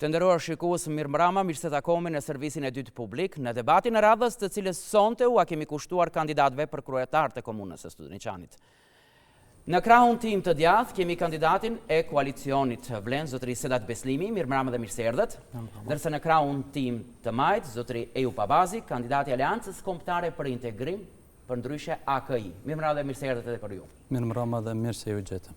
Të nderuar shikues, mirëmbrëma, mirë se takohemi në servisin e dytë publik, në debatin e radhës të cilës sonte u kemi kushtuar kandidatëve për kryetar të komunës së Studeniçanit. Në krahun tim të djathtë kemi kandidatin e koalicionit Vlen, zotëri Sedat Beslimi, mirëmbrëma dhe mirëseardhët. Ndërsa në krahun tim të majtë, zotëri Ejup Abazi, kandidati i Aleancës Kombëtare për Integrim, për ndryshe AKI. Mirëmbrëma dhe mirëseardhët edhe për ju. Mirëmbrëma dhe mirë se ju gjetëm.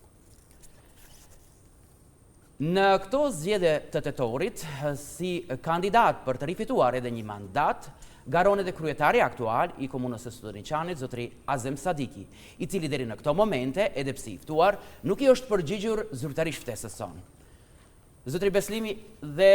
Në këto zgjedhje të tetorit, si kandidat për të rifituar edhe një mandat, garon edhe kryetari aktual i komunës së Studeniçanit, zotëri Azem Sadiki, i cili deri në këto momente, edhe pse i ftuar, nuk i është përgjigjur zyrtarisht ftesës sonë. Zotëri Beslimi dhe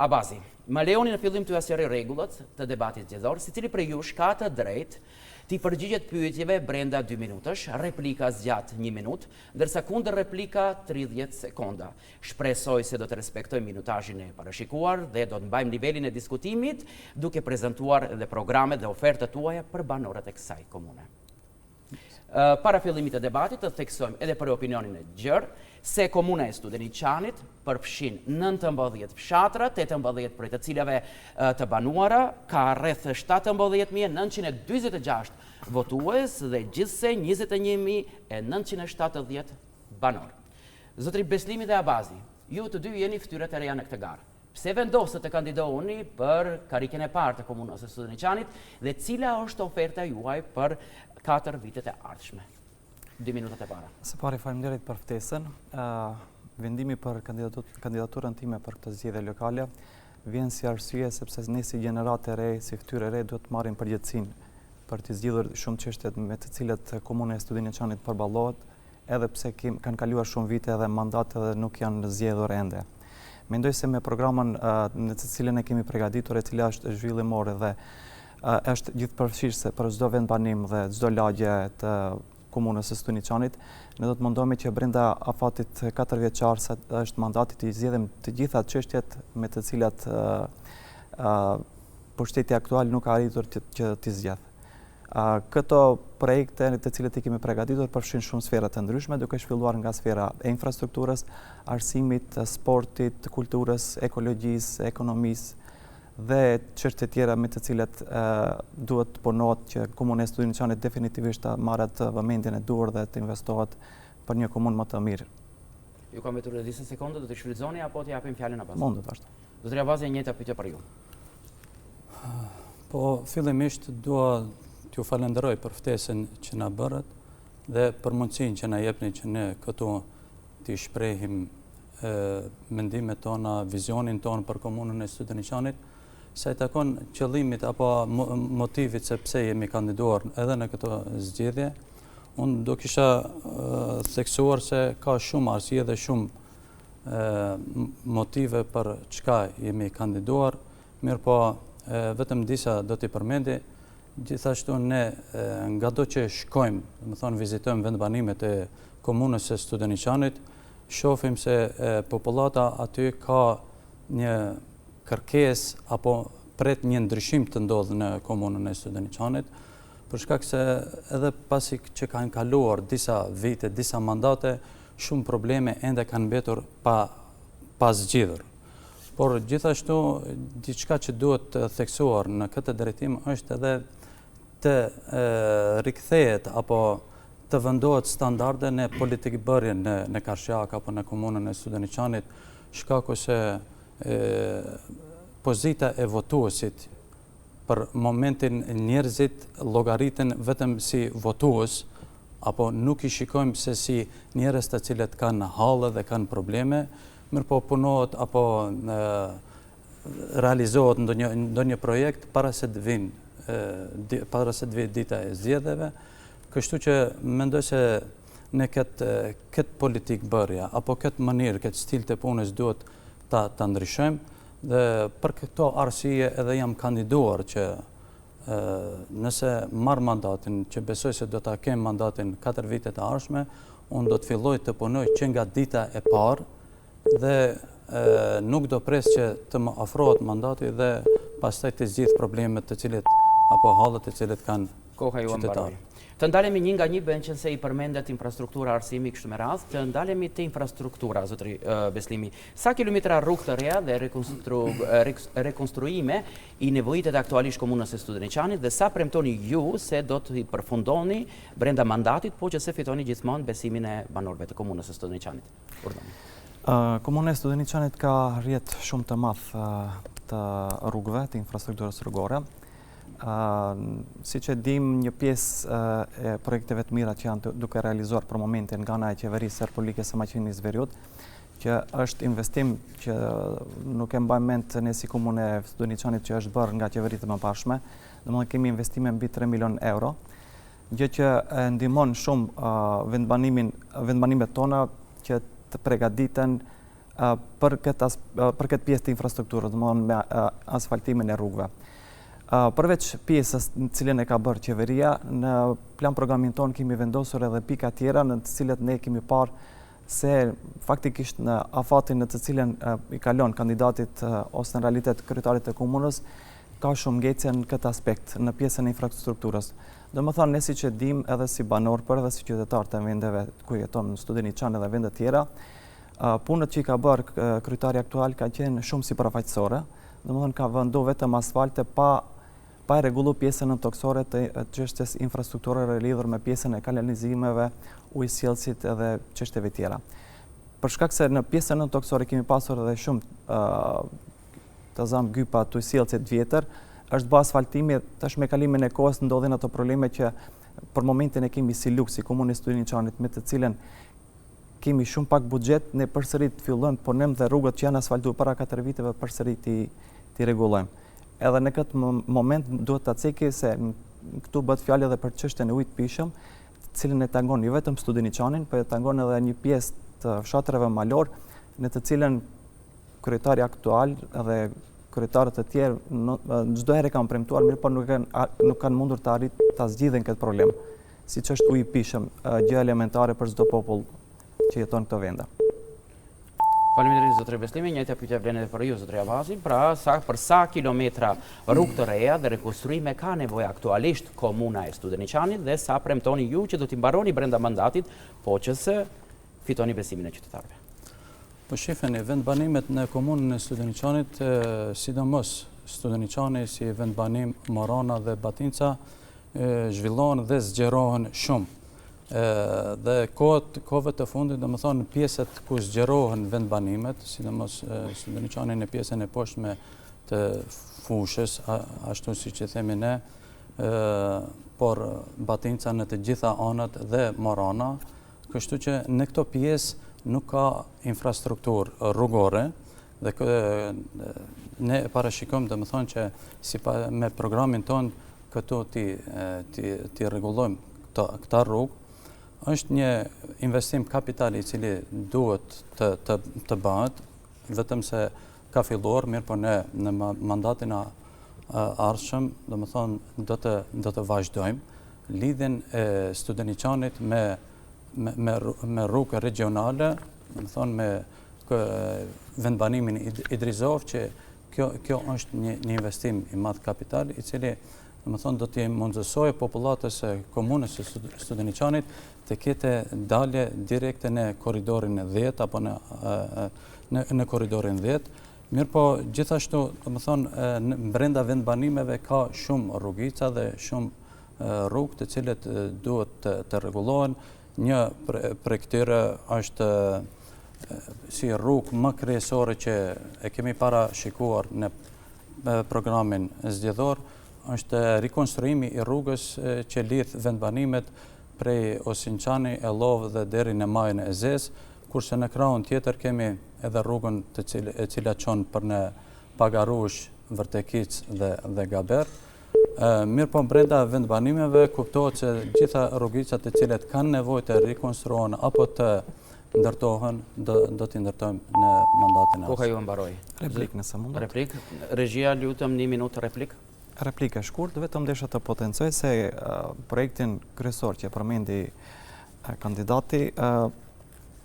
Abazi, më lejoni në fillim t'ju asjeri rregullat të debatit zgjedhor, secili prej jush ka të drejtë t'i përgjigjet pyetjeve brenda 2 minutash, replika zgjat 1 minutë, ndërsa kundër replika 30 sekonda. Shpresoj se do të respektojmë minutazhin e parashikuar dhe do të mbajmë nivelin e diskutimit, duke prezantuar edhe programet dhe ofertat tuaja për banorët e kësaj komune. Para fillimit të debatit të theksojmë edhe për opinionin e gjerë se komuna e Studeniçanit përfshin 19 fshatra, 18 prej të cilave të banuara, ka rreth 17.946 votues dhe gjithse 21.970 banor. Zotëri Beslimi dhe Abazi, ju të dy jeni fytyrat e reja në këtë garë. Pse vendosët të kandidohuni për karikën e parë të komunës së Studeniçanit dhe cila është oferta juaj për 4 vitet e ardhshme? 2 minutat e para. Së pari faleminderit për ftesën. Vendimi për kandidaturën time për këtë zgjedhje lokale vjen si arsye sepse ne si gjenerat e re, si fytyrë e re, duhet të marrim përgjegjësinë për të zgjidhur shumë çështjet me të cilat komuna e Studeniçanit përballohet, edhe pse kanë kaluar shumë vite dhe mandatet dhe nuk janë zgjedhur ende. Mendoj se me programën në të cilën e kemi përgatitur, e cila është zhvillimore dhe është gjithëpërfshirëse për çdo vendbanim dhe çdo lagje të komunës së Studeniçanit, ne do të mundohemi që brenda afatit 4 vjeçar sa është mandati të zgjidhim të gjitha çështjet me të cilat pushteti aktual nuk ka arritur që t'i zgjidh. Këto projekte të cilët i kemi përgatitur përfshin shumë sfera të ndryshme, duke shfilluar nga sfera e infrastrukturës, arsimit, sportit, kulturës, ekologjisë, ekonomisë dhe çështje tjera me të cilat duhet të punohet që komuna e Studeniçanit definitivisht të marrë vëmendjen e duhur dhe të investohet për një komunë më të mirë. Ju kam vetur 10 sekonda, do të shfrytëzoni apo të japim fjalën Abazit? Mund të vazhdo. Zotëri Abazi, e njëjta pyetje për ju. Po, fillimisht dua t'ju falenderoj për ftesën që na bërët dhe për mundësinë që na jepni që ne këtu t'i shprehim mendimet tona, vizionin ton për komunën e Studeniçanit, sa i takon qëllimit apo motivit se pse jemi kandiduar edhe në këtë zgjedhje. Unë do kisha theksuar se ka shumë arsye dhe shumë motive për çka jemi kandiduar, mirë po vetëm disa do t'i përmendi. Gjithashtu ne ngado që shkojmë, më thonë vizitojmë vendbanimet e komunës së Studeniçanit, shohim se popullata aty ka një kërkesë apo pret një ndryshim të ndodhë në komunën e Studeniçanit, për shkak se edhe pasi që kanë kaluar disa vite, disa mandate, shumë probleme ende kanë mbetur pa zgjidhur. Por gjithashtu diçka që duhet të theksuar në këtë drejtim është edhe të rikthehet apo të vendohet standarde në politikë bërje në Karshak apo në komunën e Studeniçanit, shkaku se pozita e votuesit për momentin njerëzit llogariten vetëm si votues, apo nuk i shikojmë se si njerëz të cilët kanë halle dhe kanë probleme, mirë po punohet apo realizohet ndonjë projekt para se të vinë dita e zgjedhjeve. Kështu që mendoj se ne këtë politikë bërja, apo këtë mënyrë, këtë stil të punës duhet ta ndryshojmë, dhe për këto arsye edhe jam kandiduar që nëse marr mandatin, që besoj se do ta kem mandatin 4 vite të ardhshme, unë do të filloj të punoj që nga dita e parë dhe nuk do pres që të më afrohet mandati dhe pastaj të zgjidh problemet të cilet apo hallet të cilet kanë Koha ju mbaroi. Të ndalemi një nga një, bën që se i përmendet infrastruktura, arsimi kështu me radhë, të ndalemi te infrastruktura, zotri Beslimi. Sa kilometra rrugë të reja dhe rekonstruime i nevojitet aktualisht komunës së Studeniqanit dhe sa premtoni ju se do të i përfundoni brenda mandatit, po që se fitoni gjithmonë besimin e banorëve të komunës së Studeniqanit? Komuna e Studeniqanit ka rrjet shumë të madh të rrugëve, të infrastrukturës rrugore. Si që dim, një pjesë e projekteve të mira që janë duke realizuar për momentin nga ana e qeverisë Republike së Maqedonisë Veriut, që është investim që nuk e mbaj mend ne si komunë e Studeniqanit që është bërë nga qeveritë e mëparshme, domethënë kemi investime mbi 3 milion euro, gjë që ndihmon shumë vendbanimet tona që të përgatiten për këtë pjesë të infrastrukturës, domethënë me asfaltimin e rrugëve. Përveç pjesës në cilën e ka bërë qeveria, në plan programin tonë kemi vendosur edhe pika tjera në të cilët ne kemi parë se faktikisht në afatin në të cilën i kalon kandidatit ose në realitet kryetarit të komunës, ka shumë ngecje në këtë aspekt, në pjesën e infrastrukturës. Domethënë, ne si që dim edhe si banor për edhe si qytetar të vendeve ku jeton në Studeniqan edhe vende tjera, punët që i ka bërë kryetari aktual ka qenë shumë sipërfaqësore, domethënë ka vendu vetëm asfalte pa e rregullu pjesën nëntoksore të çështjes infrastrukturore lidhur me pjesën e kanalizimeve, ujësjellësit edhe çështjeve tjera. Për shkak se në pjesën nëntoksore kemi pasur edhe shumë të zamë gypa të ujësjellësit vjetër, është bë asfaltimi, tash me kalimin e kohës ndodhin ato probleme që për momentin e kemi si luks si komunë e Studeniqanit, me të cilën kemi shumë pak buxhet, ne përsëri të fillojmë punim dhe rrugët që janë asfaltuar para 4 viteve përsëri ti rregullojmë. Edhe në këtë moment duhet ta ceki se këtu bëhet fjalë edhe për çështjen e ujit pishëm, të cilën e tangon jo vetëm Studeniqanin, por e tangon edhe një pjesë të fshatrave malor, në të cilën kryetari aktual edhe kryetarët e tjerë çdo herë kanë premtuar, mirë, por nuk kanë mundur ta zgjidhin këtë problem, siç është uji i pishëm, gjë elementare për çdo popull që jeton këto vende. Faleminderit zotri Beslimi, njëjta pyetje vlen edhe për ju zotri Avazi. Pra, për sa kilometra rrugë të reja dhe rekonstruime ka nevojë aktualisht komuna e Studeniqanit dhe sa premtoni ju që do t'i mbaroni brenda mandatit, po që se fitoni besimin e qytetarëve? Po shifeni, vendbanimet në komunën e Studeniqanit, sidomos Studeniqani si vendbanim Morana dhe Batinca, zhvillohen dhe zgjerohen shumë. Dhe kohëve të fundit, dhe më thonë, pjeset ku zgjerohen vendbanimet, sidomos Studeniqani në pjesën e poshtme të fushës, ashtu si që themi ne, por Batinca në të gjitha anët dhe Morana, kështu që në këto pjesë nuk ka infrastruktur rrugore, dhe ne parashikojmë, dhe më thonë që me programin tonë këtu ti rregullojmë këta rrugë, është një investim kapitali i cili duhet të bëhet, vetëm se ka filluar, mirë po ne në mandatin ardhshëm, do më thonë, do të vazhdojmë lidhjen e Studeniqanit me rrugë regionale, do më thonë me vendbanimin Idrizov, që kjo është një investim i madh kapital, i cili do t'i mundësojë popullatës e komunës së Studeniqanit të ketë dalje direkte në korridorin 10 apo në korridorin 10. Mirë po, gjithashtu, brenda vendbanimeve ka shumë rrugica dhe shumë rrugë të cilët duhet të rregullohen. Një prej këtyre është si rrugë më kryesore që e kemi parashikuar në programin zgjedhor, është rikonstruimi i rrugës që lidh vendbanimet prej Osinqani, Elov dhe deri në majën e Zez, kurse në krahun tjetër kemi edhe rrugën e cila çon për në Pagarush, Vërtekic dhe Gaber. Mirë po brenda vendbanimeve kuptohet se gjitha rrugicat e cilet kanë nevojë të rikonstruohen apo të ndërtohen, do t'i ndërtojmë në mandatin e Koha ju mbaroi. Replik nëse mund. Replik. Regjia, lutem 1 minutë replik. Replika shkurt, vetëm desha të potencoj se projektin kryesor që përmendi kandidati,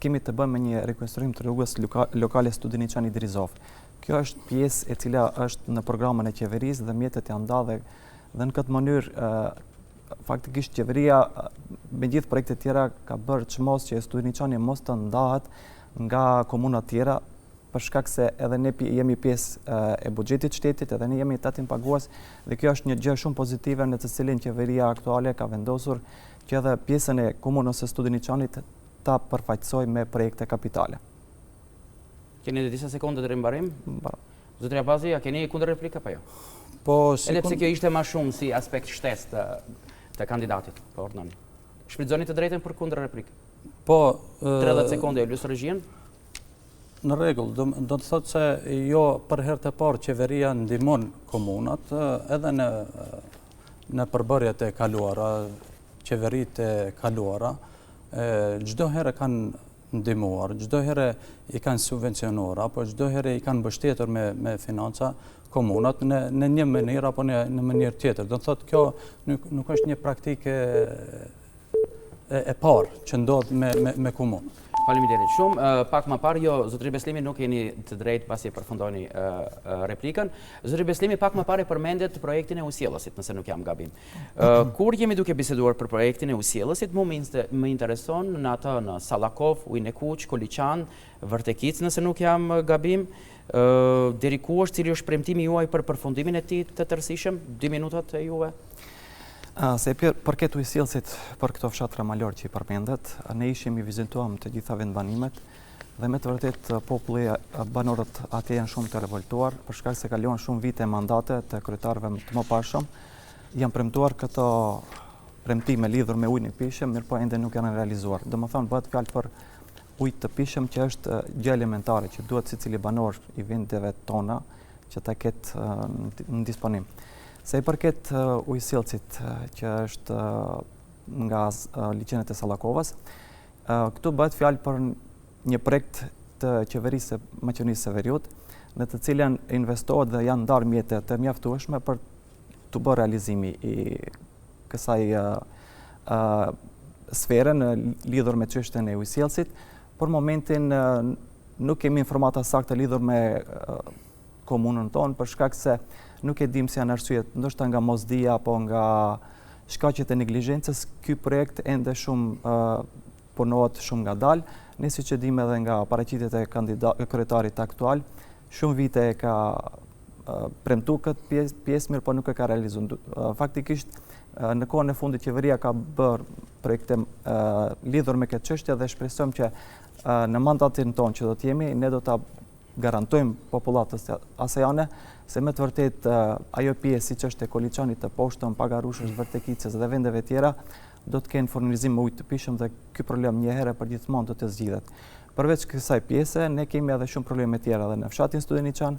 kemi të bëjmë me një rekonstruim të rrugës lokale Studeniqani Idrizov. Kjo është pjesë e cila është në programën e qeverisë dhe mjetet janë ndarë dhe në këtë mënyrë faktikisht qeveria me gjithë projektet tjera ka bërë çmos që Studeniçani mos të ndahet nga komuna tjera, për shkak se edhe ne jemi pjesë e buxhetit shtetit, edhe ne jemi tatim pagues dhe kjo është një gjë shumë pozitive në të cilin qeveria aktuale ka vendosur që edhe pjesën e komunës së Studeniçanit ta përfaqësoj me projekte kapitale. Keni disa sekonda deri në mbarim? Zotëri Abazi, a keni kundër replikë apo jo? Po, Edhe pse kjo ishte më shumë si aspekt shtesë të kandidatit, po ordnoni. Shfrytëzoni të drejtën për kundër replikë. Po, 30 sekonda e lusë regjien. Në rregull, do të thotë se jo për herë të parë qeveria ndihmon komunat edhe në përbërjet e kaluara, qeveritë e kaluara, çdo herë kanë ndihmuar, çdo herë i kanë subvencionuar apo çdo herë i kanë mbështetur me financa komunat në një mënyrë apo në mënyrë tjetër. Do të thotë kjo nuk është një praktikë e parë që ndodh me komunë. Faleminderit shumë. Pak më parë, jo, zotëri Beslimi nuk jeni të drejtë pasi e përfundoni replikën. Zotëri Beslimi pak më parë përmendet projektin e Usjellësit, nëse nuk jam gabim. Kur jemi duke biseduar për projektin e Usjellësit, më intereson në atë në Sallakov, Ujin e Kuq, Koliçan, Vërtekic, nëse nuk jam gabim. Deri ku është, cili është premtimi juaj për përfundimin e tij të tërësishëm? 2 minutat e juve. Se përket Ujësjellësit për këto fshatra malor që i përmendet, ne ishim i vizituam të gjitha vendbanimet dhe me të vërtet populli banorët atje janë shumë të revoltuar për shkak se kalon shumë vite mandate të kryetarëve të mëparshëm. Janë premtuar këto premtime lidhur me ujin e pishëm, mirë po ende nuk janë realizuar. Domethënë bëhet fjalë për ujë të pishëm që është gjë elementare që duhet secili banor i vendeve tona që ta ketë në disponim. Se i përket Ujësjellësit që është nga liçenet e Sallakovës, këtu bëhet fjalë për një projekt të qeverisë së Maqedonisë së Veriut, në të cilën investohet dhe janë ndarë mjete të mjaftueshme për të bërë realizimi i kësaj sfere në lidhur me çështjen e Ujësjellësit. Për momentin nuk kemi informata saktë lidhur me komunën tonë për shkak se nuk e dim si janë arsyet, ndoshta nga mosdia apo nga shkaqet e neglizhencës, ky projekt ende shumë punohet shumë ngadalë. Ne siç e dim edhe nga paraqitjet e kryetarit aktual, shumë vite e ka premtuar këtë pjesë mirë, po nuk e ka realizuar. Faktikisht në kohën e fundit qeveria ka bërë projekte lidhur me këtë çështje dhe shpresojmë që në mandatin tonë që do të jemi, ne do ta garantojmë popullatës asajane se me të vërtet ajo pjesë siç është e Koliçanit, të Poshtën, Pagarushës, Vërtekicës dhe vendeve tjera do të kenë furnizim me ujë të pishëm dhe ky problem një herë për gjithmonë do të zgjidhet. Përveç kësaj pjese, ne kemi edhe shumë probleme tjera edhe në fshatin Studeniçan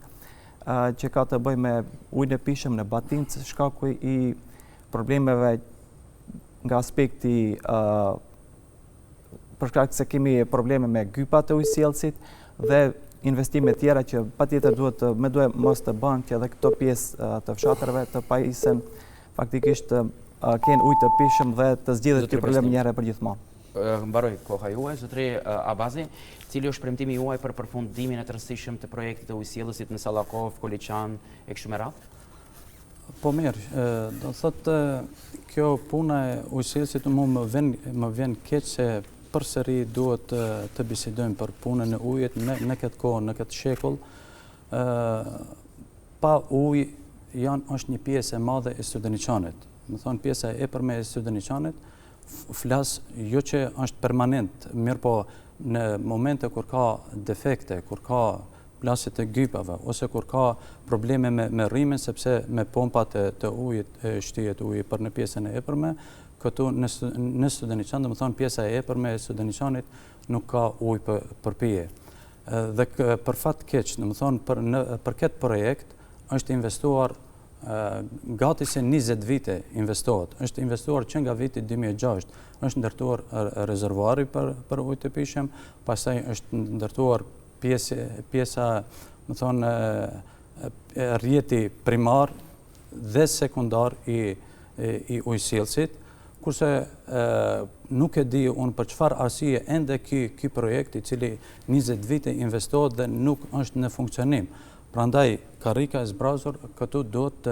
që ka të bëjë me ujin e pishëm në Batincë, shkaku i problemeve nga aspekti për shkak se kemi probleme me gypat e Ujësjellësit dhe investime tjera që patjetër duhet mos të bëhen që edhe këto pjesë të fshatrave të pajisen faktikisht kenë ujë të pishëm dhe të zgjidhet ky problem një herë për gjithmonë. Mbaroj koha juaj, zotëri Abazi, cili është premtimi juaj për përfundimin e tërësishëm të projektit të Ujësjellësit në Sallakov, Koliçan e kështu me radhë? Po mirë, do thotë kjo puna e Ujësjellësit më vjen keq se përsëri duhet të bisedojmë për punën e ujit në këtë kohë, në këtë shekull. Pa ujë është një pjesë e madhe e Studeniçanit. Më thonë pjesa e epërme e Studeniçanit, flas jo që është permanent, mirë po në momente kur ka defekte, kur ka plasje të gypave, ose kur ka probleme me rrimin, sepse me pompat të ujit shtihet uji për në pjesën e epërme, këtu në Studeniçan, dhe më thonë pjesa e epërme e Studeniçanit nuk ka ujë për pije. Dhe për fat keq, dhe më thonë për këtë projekt është investuar gati se 20 vite investohet. Është investuar që nga viti 2006, është ndërtuar rezervuari për ujë të pishëm, pastaj është ndërtuar pjesa, më thonë, rjeti primar dhe sekundar i Ujësjellësit, kurse nuk e di unë për çfarë arsye ende ky projekt i cili 20 vite investohet dhe nuk është në funksionim. Prandaj karrika e zbrazur këtu duhet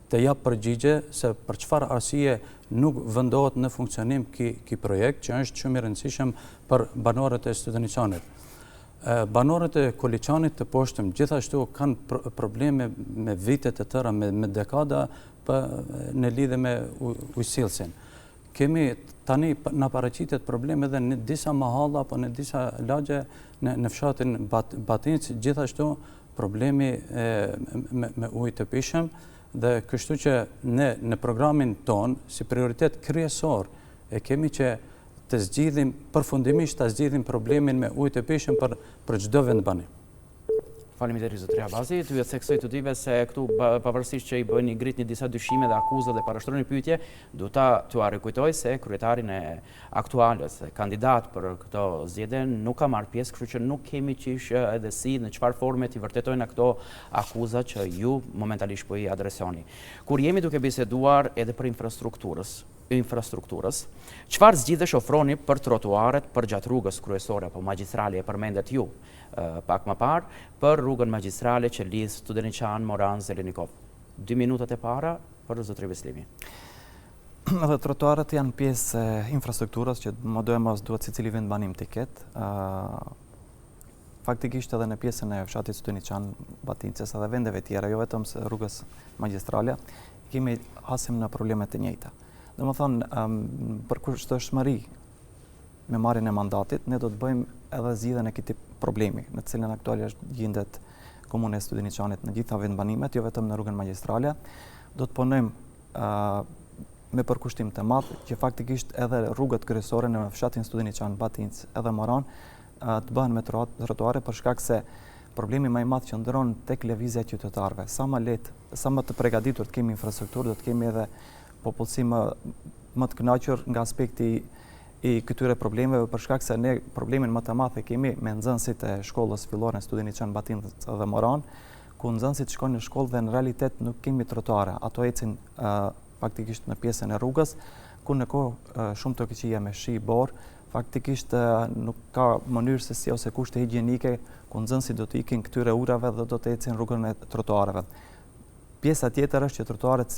të jap përgjigje se për çfarë arsye nuk vendohet në funksionim ky projekt që është shumë i rëndësishëm për banorët e Studeniçanit. Banorët e Koliçanit të poshtëm gjithashtu kanë probleme me vitet e tëra, me dekada në lidhje me ujësillësin. Kemi tani në paraqitet probleme edhe në disa mahalla apo në disa lagje në fshatin Batinc, gjithashtu problemi me ujë të pishëm, dhe kështu që ne në programin ton si prioritet kryesor e kemi që të zgjidhim përfundimisht të zgjidhim problemin me ujë të pishëm për çdo vendbanim. Faleminderit zotëri Abazi, ty e theksoj të dive se këtu pavarësisht që i bëni ngritni disa dyshime dhe akuza dhe parashtroni pyetje, do t'u rikujtoj se kryetarin e aktuales, kandidat për këto zgjedhje nuk ka marrë pjesë, kështu që nuk kemi qish edhe si në çfarë forme t'i vërtetojnë këto akuza që ju momentalisht po i adresoni. Kur jemi duke biseduar edhe për infrastrukturës, çfarë zgjidhjesh ofroni për trotuaret për gjatë rrugës kryesore apo magjistrale e përmendet ju pak më parë për rrugën magjistrale që lidh Studeniçan, Moran, Zelenikov. 2 minutat e para për zotëri Beslimi. Edhe trotuaret janë pjesë e infrastrukturës që më duhet secili vendbanim të ketë. Faktikisht edhe në pjesën e fshatit Studeniçan, Batincës edhe vendeve tjera, jo vetëm se rrugës magjistrale, kemi hasim në probleme të njëjta. Domethënë, për kushtoshmëri me marrjen e mandatit, ne do të bëjmë edhe zgjidhjen e këtij problemi, në të cilën aktualisht gjendet komuna e Studeniçanit në gjitha vendbanimet, jo vetëm në rrugën magjistrale. Do të punojmë me përkushtim të madh që faktikisht edhe rrugët kryesore në fshatin Studeniçan, Batinc edhe Moran të bëhen me trotuare për shkak se problemi më i madh që ndron tek lëvizja e qytetarëve. Sa më të përgatitur të kemi infrastrukturë, do të kemi edhe popullsi më të kënaqur nga aspekti i këtyre problemeve, për shkak se ne problemin më të madh e kemi me nxënësit e shkollës fillore në Studeniçan, Batinc dhe Moran, ku nxënësit shkojnë në shkollë dhe në realitet nuk kemi trotuare. Ato ecin faktikisht në pjesën e rrugës, ku në kohë shumë të këqija me shi bor, faktikisht nuk ka mënyrë se si ose kushte higjienike ku nxënësit do të ikin këtyre urave dhe do të ecin rrugën e trotuareve. Pjesa tjetër është që trotuaret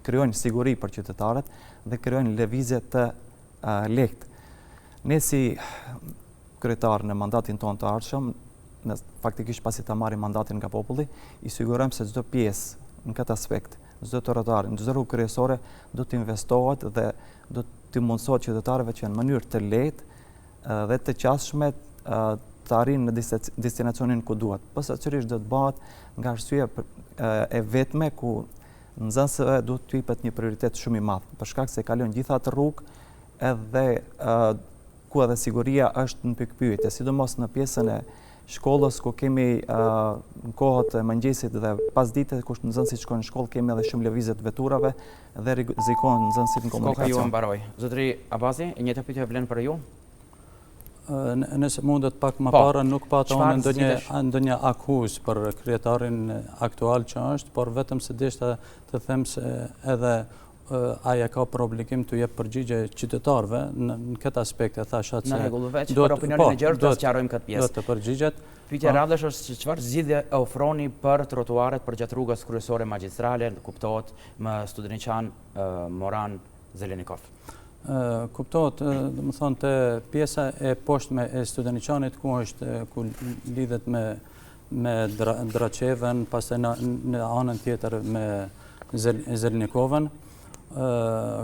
krijojnë siguri për qytetarët dhe krijojnë lëvizje të lehtë. Ne si kryetar në mandatin tonë të ardhshëm, faktikisht pasi ta marrim mandatin nga populli, i sigurojmë se çdo pjesë në këtë aspekt, çdo trotuar, çdo rrugë kryesore do të investohet dhe do të mundësohet qytetarëve që në mënyrë të lehtë dhe të qasshme të arrijnë në destinacionin ku duhet. Posaçërisht do të bëhet nga arsye e vetme ku nxënësve duhet të jepet një prioritet shumë i madh, për shkak se kalojnë gjithë atë rrugë edhe ku edhe siguria është në pikpyetje, sidomos në pjesën e shkollës ku kemi në kohët e mëngjesit dhe pasdite kur nxënësit shkojnë në shkollë, kemi edhe shumë lëvizje të veturave dhe rrezikohen nxënësit në komunikacion. Koka ju mbaroi. Zotëri Abazi, e njëjta pyetje vlen për ju? Nëse mundet pak më para, nuk pata unë ndonjë akuzë për kryetarin aktual që është, por vetëm se deshta të them se edhe aja ka për obligim të jep përgjigje qytetarëve në këtë aspekt e thash atë se në rregull, veç për opinionin e gjerë do të sqarojmë këtë pjesë. Do të përgjigjet. Pyetja radhësh është çfarë zgjidhje ofroni për trotuaret për gjatë rrugës kryesore magjistrale, kuptohet më Studeniçan, Moran, Zelenikov. Kuptohet, domethënë te pjesa e poshtme e Studeniçanit ku lidhet me Draçevën, pastaj në anën tjetër me Zelenikovën.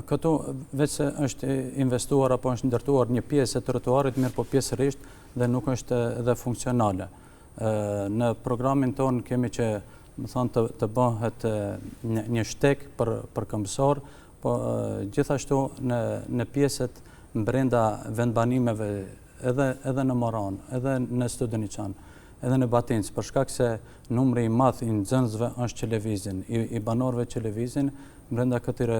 Këtu veç se është investuar apo është ndërtuar një pjesë e trotuarit, mirë po pjesërisht dhe nuk është edhe funksionale. Në programin ton kemi që të bëhet një shtek për këmbësor, po gjithashtu në pjesët brenda vendbanimeve edhe në Moran, edhe në Studeniçan, edhe në Batinc, për shkak se numri i madh i nxënësve është që lëvizin, i banorëve që lëvizin brenda këtyre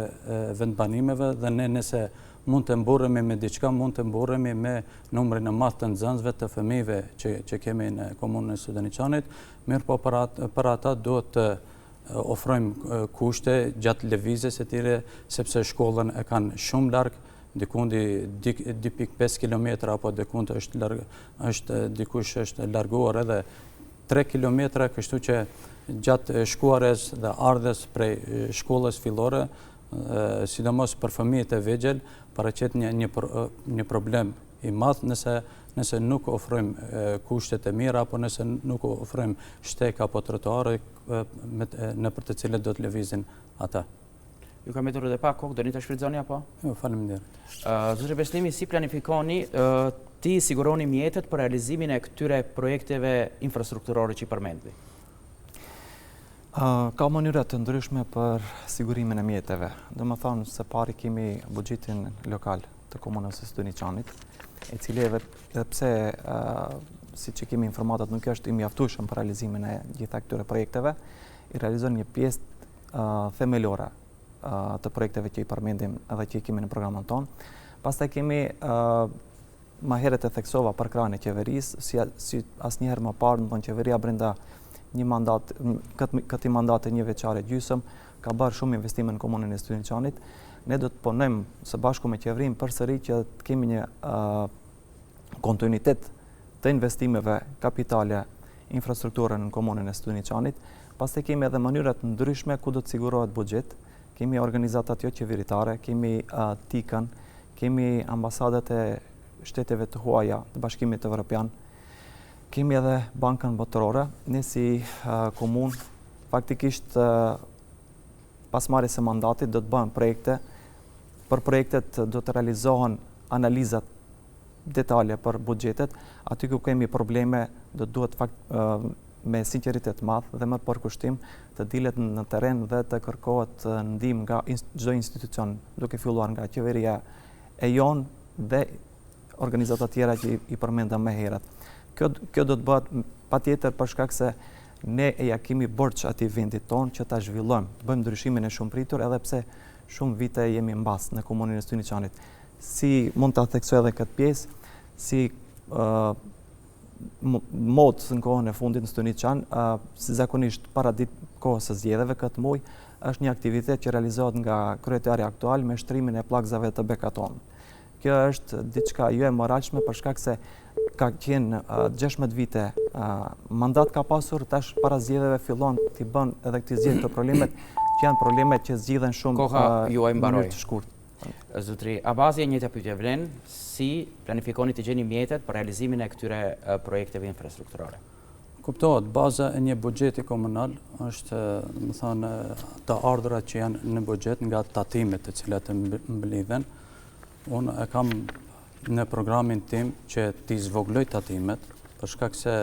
vendbanimeve dhe ne nëse mund të mburremi me diçka, mund të mburremi me numrin e madh të nxënësve, të fëmijëve që kemi në komunën e Studeniçanit, mirë po për ata duhet të ofrojmë kushte gjatë lëvizjes së tyre, sepse shkollën e kanë shumë larg, dikundi 2.5 km apo dikush është larguar edhe 3 km, kështu që gjatë shkuarjes dhe ardhes prej shkollës fillore sidomos për fëmijët e vegjël, paraqet një problem i madh nëse nuk ofrojmë kushtet e mira apo nëse nuk ofrojmë shtek apo trotuare nëpër të cilët do të lëvizin ata. Ju kam mbetur edhe pak kokë, doni ta shfrytëzoni apo? Jo, faleminderit. Zotëri Beslimi, si planifikoni ti siguroni mjetet për realizimin e këtyre projekteve infrastrukturore që i përmendni? Ka mënyra të ndryshme për sigurimin e mjeteve. Do më thonë se pari kemi buxhetin lokal të komunës së Studeniçanit, i cili edhe pse siç e kemi informatat nuk është i mjaftueshëm për realizimin e gjitha këtyre projekteve, i realizon një pjesë themelore të projekteve që i përmendim edhe që i kemi në programin tonë. Pastaj kemi ma herët e theksova për krahun e qeverisë, si asnjëherë më parë, do të thonë qeveria brenda një mandat, këtij mandate një veçare gjysmë, ka bërë shumë investime në komunën e Studeniçanit. Ne do të punojmë së bashku me qeverinë përsëri që të kemi një kontinuitet të investimeve kapitale infrastrukturën në komunën e Studeniçanit. Pastaj kemi edhe mënyra të ndryshme ku do të sigurohet buxhet. Kemi organizatat jo qeveritare, kemi TIK-ën, kemi ambasadat e shteteve të huaja të Bashkimit Evropian, kemi edhe Bankën Botërore. Ne si komunë faktikisht pas marrjes së mandatit do të bëhen projekte. Për projektet do të realizohen analizat detale për buxhetet. Aty ku kemi probleme do duhet me sinqeritet madh dhe me përkushtim të dilet në terren dhe të kërkohet ndihmë nga çdo institucion, duke filluar nga qeveria e jon dhe organizata tjera që i përmendëm më herët. Kjo do të bëhet patjetër për shkak se ne ja kemi borxh atij vendit tonë që ta zhvillojmë, bëjmë ndryshimin e shumëpritur edhe pse shumë vite jemi mbas në komunën e Studeniçanit. Si mund ta theksoj edhe këtë pjesë, si mod në kohën e fundit në Studeniçan, si zakonisht para kohës së zgjedhjeve këtë muaj, është një aktivitet që realizohet nga kryetari aktual me shtrimin e pllakëzave të bekaton. Kjo është diçka jo e moralshme për shkak se ka qenë 16 vite mandat ka pasur, tash para zgjedhjeve fillon t'i bën edhe këtë zgjedhje të problemet që janë problemet që zgjidhen shumë koha juaj mbaroi. Të shkurt. Zotëri, Abazi e njëjta pyetje vlen, si planifikoni të gjeni mjetet për realizimin e këtyre projekteve infrastrukturore? Kuptohet, baza e një buxheti komunal është, më thonë, të ardhurat që janë në buxhet nga tatimet të cilat e mblidhen. Unë e kam në programin tim që t'i zvogëloj tatimet, për shkak se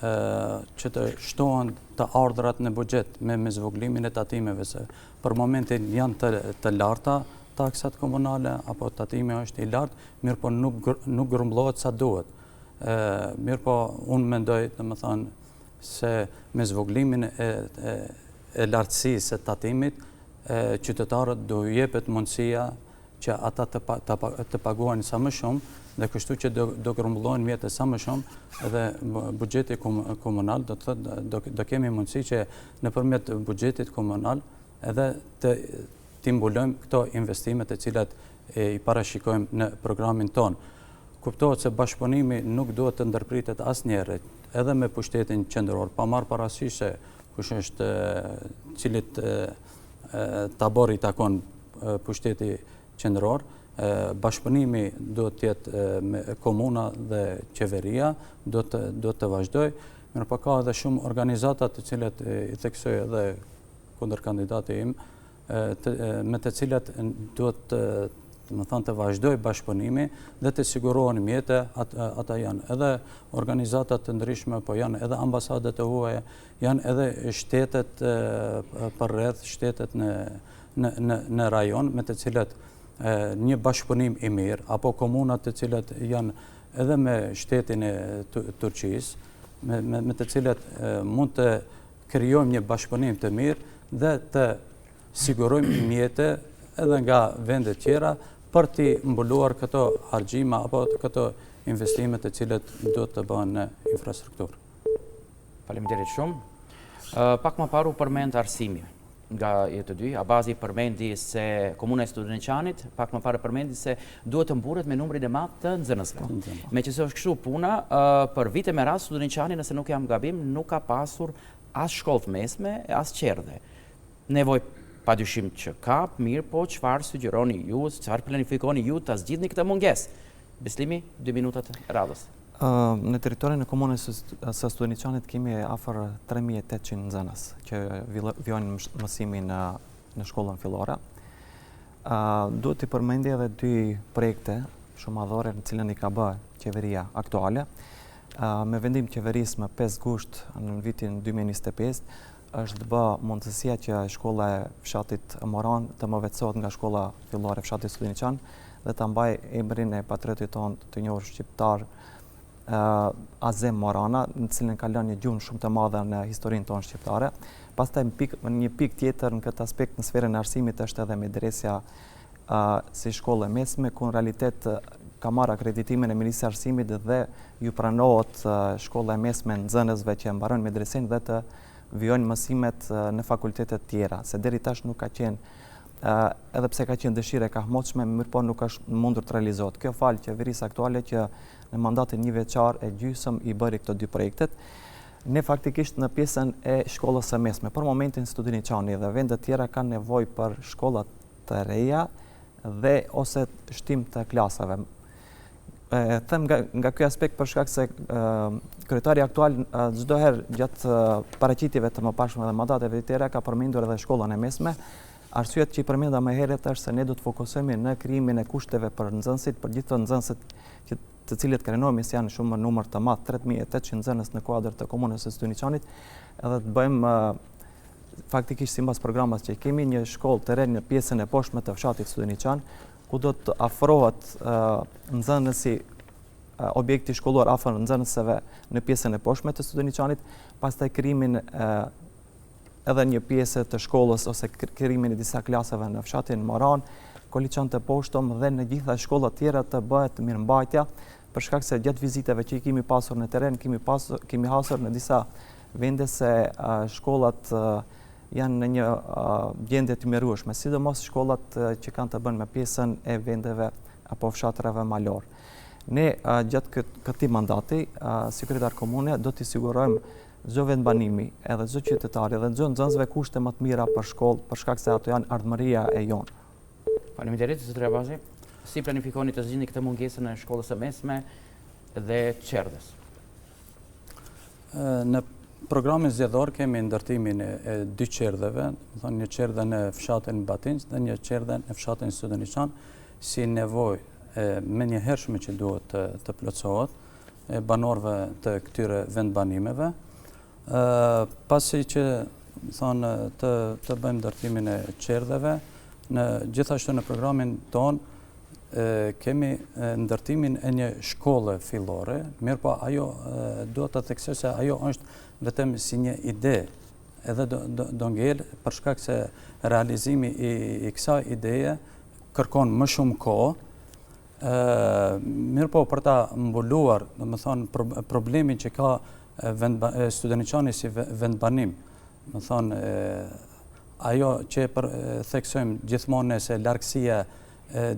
që të shtohen të ardhurat në buxhet me zvogëlimin e tatimeve, se për momentin janë të larta taksat komunale, apo tatimi është i lartë, mirë po nuk grumbullohet sa duhet. Mirë po unë mendoj, domethënë, se me zvogëlimin e lartësisë së tatimit, qytetarët do jepet mundësia që ata të paguajnë sa më shumë, dhe kështu që do grumbullohen mjetet sa më shumë, edhe buxheti komunal do kemi mundësi që nëpërmjet buxhetit komunal edhe të mbulojmë këto investimet e cilat i parashikojmë në programin tonë. Kuptohet se bashkëpunimi nuk duhet të ndërpritet asnjëherë, edhe me pushtetin qendror, pa marrë parasysh se kush është cilit tabor i takon pushteti qendror. Bashkëpunimi duhet të jetë me komuna dhe qeveria, duhet të vazhdoj. Mirë po ka edhe shumë organizata të cilat i theksoj edhe kundër kandidati im, me të cilat duhet të vazhdoj bashkëpunimi dhe të sigurohen mjete. Ata janë edhe organizatat të ndryshme, po janë edhe ambasadet e huaja, janë edhe shtetet përreth, shtetet në rajon, me të cilat një bashkëpunim i mirë, apo komunat të cilat janë edhe me shtetin e Turqisë, me të cilat mund të krijojmë një bashkëpunim të mirë dhe të sigurojmë mjete edhe nga vendet tjera për t'i mbuluar këto harxhima apo këto investimet të cilat do të bëhen në infrastrukturë. Faleminderit shumë. Pak më parë u përmend arsimi nga ju të dy. Abazi përmendi se Komuna e Studeniçanit, pak më parë përmendi se duhet të mburret me numrin e madh të nxënësve. Meqenëse është kështu puna, për vite me radhë Studeniçani, nëse nuk jam gabim, nuk ka pasur as shkollë të mesme, as qerdhe. Nevojë padyshim që ka, mirë, po çfarë sugjeroni ju, çfarë planifikoni ju ta zgjidhni këtë mungesë? Beslimi, 2 minutat e radhës. Në teritorin e komunës së Studeniçanit kemi afër 3800 nxënës që vijojnë mësimin në shkollën fillore. Duhet të përmendje edhe 2 projekte shumadhore në cilën i ka bë qeveria aktuale. Me vendim qeverisë më 5 gusht në vitin 2025 është bë mundësia që shkolla e fshatit Moran të mëvetësohet nga shkolla fillore fshatit Studeniçan dhe ta mbaj emrin e patriotit tonë të njohur shqiptar Azem Morana, në cilën ka lënë një gjumë shumë të madhe në historinë tonë shqiptare. Pastaj një pikë tjetër në këtë aspekt në sferën e arsimit është edhe medresja si shkollë e mesme, ku në realitet ka marrë akreditimin e Ministrisë së Arsimit dhe ju pranohet shkolla e mesme nxënësve që mbarojnë medresen dhe të vijojnë mësimet në fakultetet tjera, se deri tash nuk ka qenë edhe pse ka qenë dëshirë e kahmoçme, mirë po nuk është mundur të realizohet. Kjo falë qeverisë aktuale që në mandatin 1 vjeçar e gjysmë i bëri këto 2 projektet. Ne faktikisht në pjesën e shkollës së mesme, për momentin Studeniçani dhe vendet tjera kanë nevojë për shkolla të reja dhe ose shtim të klasave. Them nga ky aspekt për shkak se kryetari aktual çdo herë gjatë paraqitjeve të mëparshme dhe mandateve të tjera ka përmendur edhe shkollën e mesme. Arsyet që i përmenda më herët është se ne do të fokusohemi në krijimin e kushteve për nxënësit, për gjithë nxënësit të cilët krenohemi se janë shumë numër të madh, 3800 nxënës në kuadër të komunës së Studeniçanit, edhe të bëjmë faktikisht sipas programit që kemi një shkollë të re në pjesën e poshtme të fshatit Studeniçan, ku do të afrohet nxënësi objekti shkollor afër nxënësve në pjesën e poshtme të Studeniçanit, pastaj krijimin edhe një pjesë të shkollës ose krijimin e disa klaseve në fshatin Moran, Koliçan të poshtëm dhe në gjitha shkollat tjera të bëhet mirëmbajtja, për shkak se gjatë vizitave që i kemi pasur në terren, kemi hasur në disa vende se shkollat janë në një gjendje të mjerueshme, sidomos shkollat që kanë të bënë me pjesën e vendeve apo fshatrave malor. Ne gjatë këtij mandati, si kryetar komune, do t'i sigurojmë çdo vendbanimi, edhe çdo qytetari dhe çdo nxënësve kushte më të mira për shkollë, për shkak se ato janë ardhmëria e jonë. Faleminderit, zotëri Abazi. Si planifikoni të zgjidhni këtë mungesën e shkollës së mesme dhe qerdhës? Në programin zgjedhor kemi ndërtimin e 2 qerdheve, do thonë një qerdhe në fshatin Batinj dhe një qerdhe në fshatin Studeniçan, si nevojë menjëhershme që duhet të plotësohet e banorëve të këtyre vendbanimeve. Pasi që thonë të bëjmë ndërtimin e qerdheve, gjithashtu në programin tonë kemi ndërtimin e një shkolle fillore, mirë po ajo duhet të theksoj se ajo është vetëm si një ide, edhe do ngel për shkak se realizimi i kësaj ideje kërkon më shumë kohë. Mirë po për ta mbuluar, domethënë problemin që ka Studeniçani si vendbanim, domethënë ajo që theksojmë gjithmonë se largësia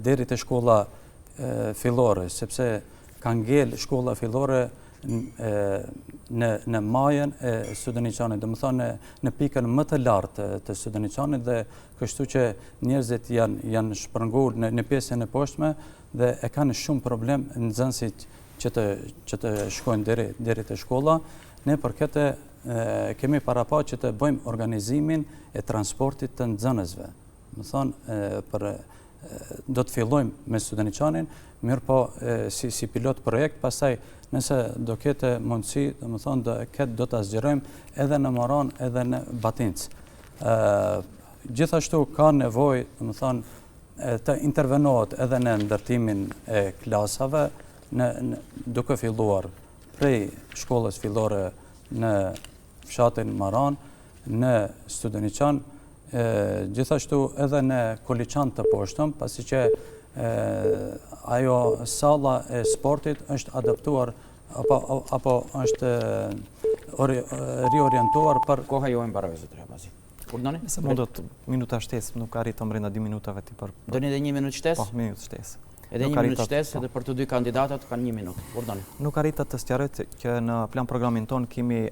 deri te shkolla fillore, sepse ka ngel shkolla fillore në majën e Studeniçanit, domethënë në pikën më të lartë të Studeniçanit, dhe kështu që njerëzit janë shpërngul në pjesën e poshtme dhe e kanë shumë problem nxënësit që të shkojnë deri te shkolla. Ne për këtë kemi parapa që të bëjmë organizimin e transportit të nxënësve. Do të fillojmë me Studeniçanin, mirë po si pilot projekt, pastaj nëse do ketë mundësi, do ta zgjerojmë edhe në Moran edhe në Batinj. Gjithashtu ka nevojë, të intervenohet edhe në ndërtimin e klasave, duke filluar prej shkollës fillore në fshatin Moran, në Studeniçan, gjithashtu edhe në Koliçan të poshtëm, pasi që ajo salla e sportit është adaptuar apo është riorientuar për... Koha jo e mbaroj, zotëri Abazi. Urdhoni? Nëse mundet minuta shtesë, nuk arritëm brenda 2 minutave ti për... Doni edhe 1 minutë shtesë? Po, 1 minutë shtesë. Edhe 1 minutë shtesë, edhe për të 2 kandidatët kanë 1 minutë. Urdhoni. Nuk arrita të sqaroj që në plan programin ton kemi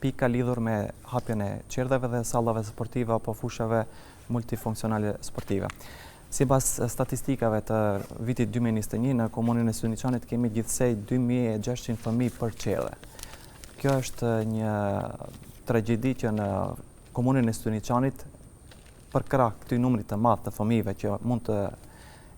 pika lidhur me hapjen e qerdheve dhe sallave sportive apo fushave multifunksionale sportive. Sipas statistikave të vitit 2021 në komunën e Syniçanit kemi gjithsej 2600 fëmijë për qerdhe. Kjo është një tragjedi që në komunën e Syniçanit për krah këtij numrit të madh të fëmijëve që mund të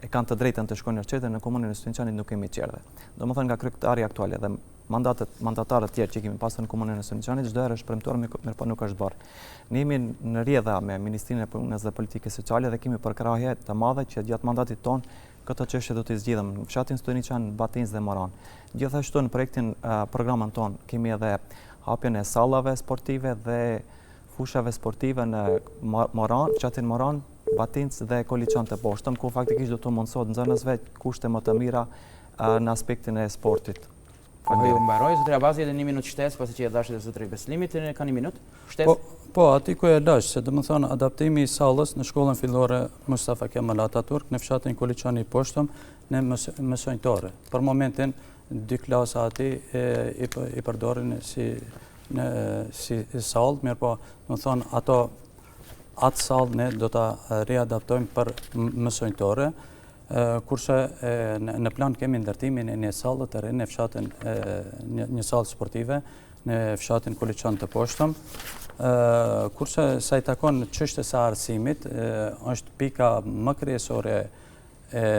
e kanë të drejtën të shkojnë në qerdhe, në komunën e Syniçanit nuk kemi qerdhe. Domethënë nga kryetari aktuale dhe mandatarët tjerë që kemi pasur në komunën e Syniçanit çdo herë është premtuar mirëpo nuk është bërë. Ne jemi në rrjedha me Ministrinë e Punës dhe Politikës Sociale dhe kemi përkrahje të madhe që gjatë mandatit ton këtë çështje do të zgjidhim në fshatin Syniçan, Batincë dhe Moran. Gjithashtu në projektin programin ton kemi edhe hapjen e sallave sportive dhe fushave sportive në Moran, fshatin Moran, Batincë dhe Koliçan të poshtëm, ku faktikisht do të mundësohet nxënësve kushte më të mira në aspektin e sportit. Ju mbaroj, zotëria Abazi, edhe 1 minutë shtesë, pasi që e dashit e zotëri Beslimit, ka 1 minutë shtesë? Po, ati ku e dash, se domethënë adaptimi i sallës në shkollën fillore Mustafa Kemal Ataturk në fshatin Koliçani i poshtëm në mësonjtore. Për momentin 2 klasa ati i përdorin si sallë, mirë po, domethënë atë sallë ne do ta riadaptojmë për mësonjtore, kurse në plan kemi ndërtimin e një sallë të re në fshatin një sallë sportive në fshatin Koliçan të poshtëm, kurse sa i takon çështjes së arsimit është pika më kryesore e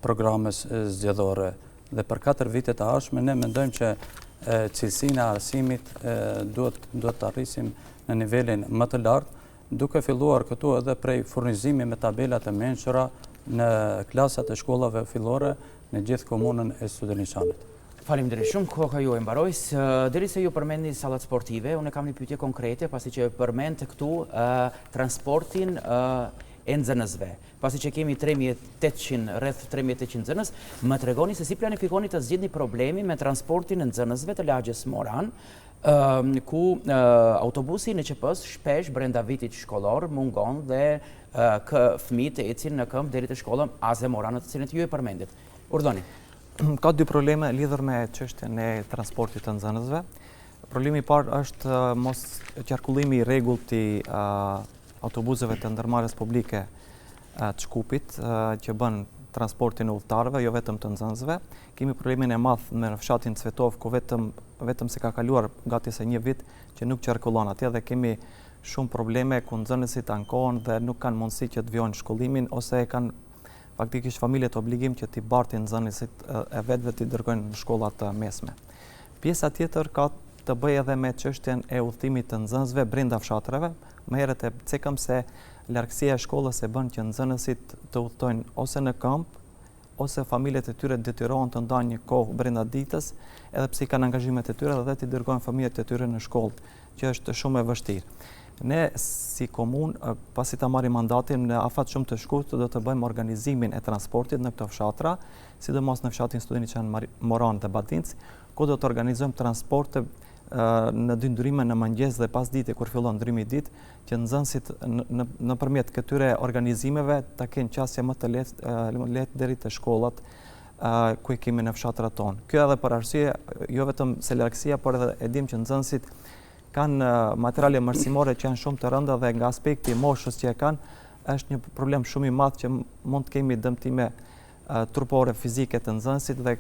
programës zgjedhore dhe për 4 vite të ardhshme ne mendojmë që cilësinë e arsimit duhet të arrisim në nivelin më të lartë, duke filluar këtu edhe prej furnizimi me tabela të mençura në klasat e shkollave fillore në gjithë komunën e Syniçanit. Faleminderit shumë, koha ju e mbaroj. Derisa ju përmendni sallat sportive, unë kam një pyetje konkrete, pasi që përmend këtu transportin e nxënësve. Pasi që kemi rreth 3800 nxënës, më tregoni se si planifikoni të zgjidhni problemin me transportin e nxënësve të lagjes Moran, ku autobusi në QP-s shpesh brenda vitit shkollor mungon dhe fëmijët ecin në këmbë deri te shkolla AZ Moran, të cilën ju e përmendit. Urdhoni. Ka 2 probleme lidhur me çështjen e transportit të nxënësve. Problemi i parë është mos qarkullimi i rregullt i autobuseve të ndërmarrjes publike të Shkupit që bën transportin e udhëtarëve, jo vetëm të nxënësve. Kemi problemin e madh në fshatin Cvetov, ku vetëm se ka kaluar gati se 1 vit që nuk qarkullon atje dhe kemi shumë probleme ku nxënësit ankohen dhe nuk kanë mundësi që të vijojnë shkollimin ose kanë faktikisht familjet obligim që t'i bartin nxënësit e vetëve t'i dërgojnë në shkollat të mesme. Pjesa tjetër ka të bëjë edhe me çështjen e udhëtimit të nxënësve brenda fshatrave. Më herët e cekëm se largësia e shkollës e bën që nxënësit të udhtojnë ose në këmbë ose familjet e tyre detyrohen të ndajnë një kohë brenda ditës, edhe pse kanë angazhimet e tyre dhe t'i dërgojnë familjet e tyre në shkollë, që është shumë e vështirë. Ne si komunë, pasi ta marrim mandatin, në afat shumë të shkurtër do të bëjmë organizimin e transportit në këto fshatra, sidomos në fshatin Syniçan, Moran dhe Batincë, ku do të organizojmë transporte në 2 ndryme në mëngjes dhe pas dite kur fillon ndrymi i ditë, që nxënësit nëpërmjet këtyre organizimeve ta kenë qasje më të lehtë deri te shkollat ku i kemi në fshatrat tonë. Kjo edhe për arsye jo vetëm se largësia, por edhe e dim që nxënësit kanë materiale mësimore që janë shumë të rënda dhe nga aspekti i moshës që e kanë, është një problem shumë i madh që mund të kemi dëmtime trupore fizike të nxënësit dhe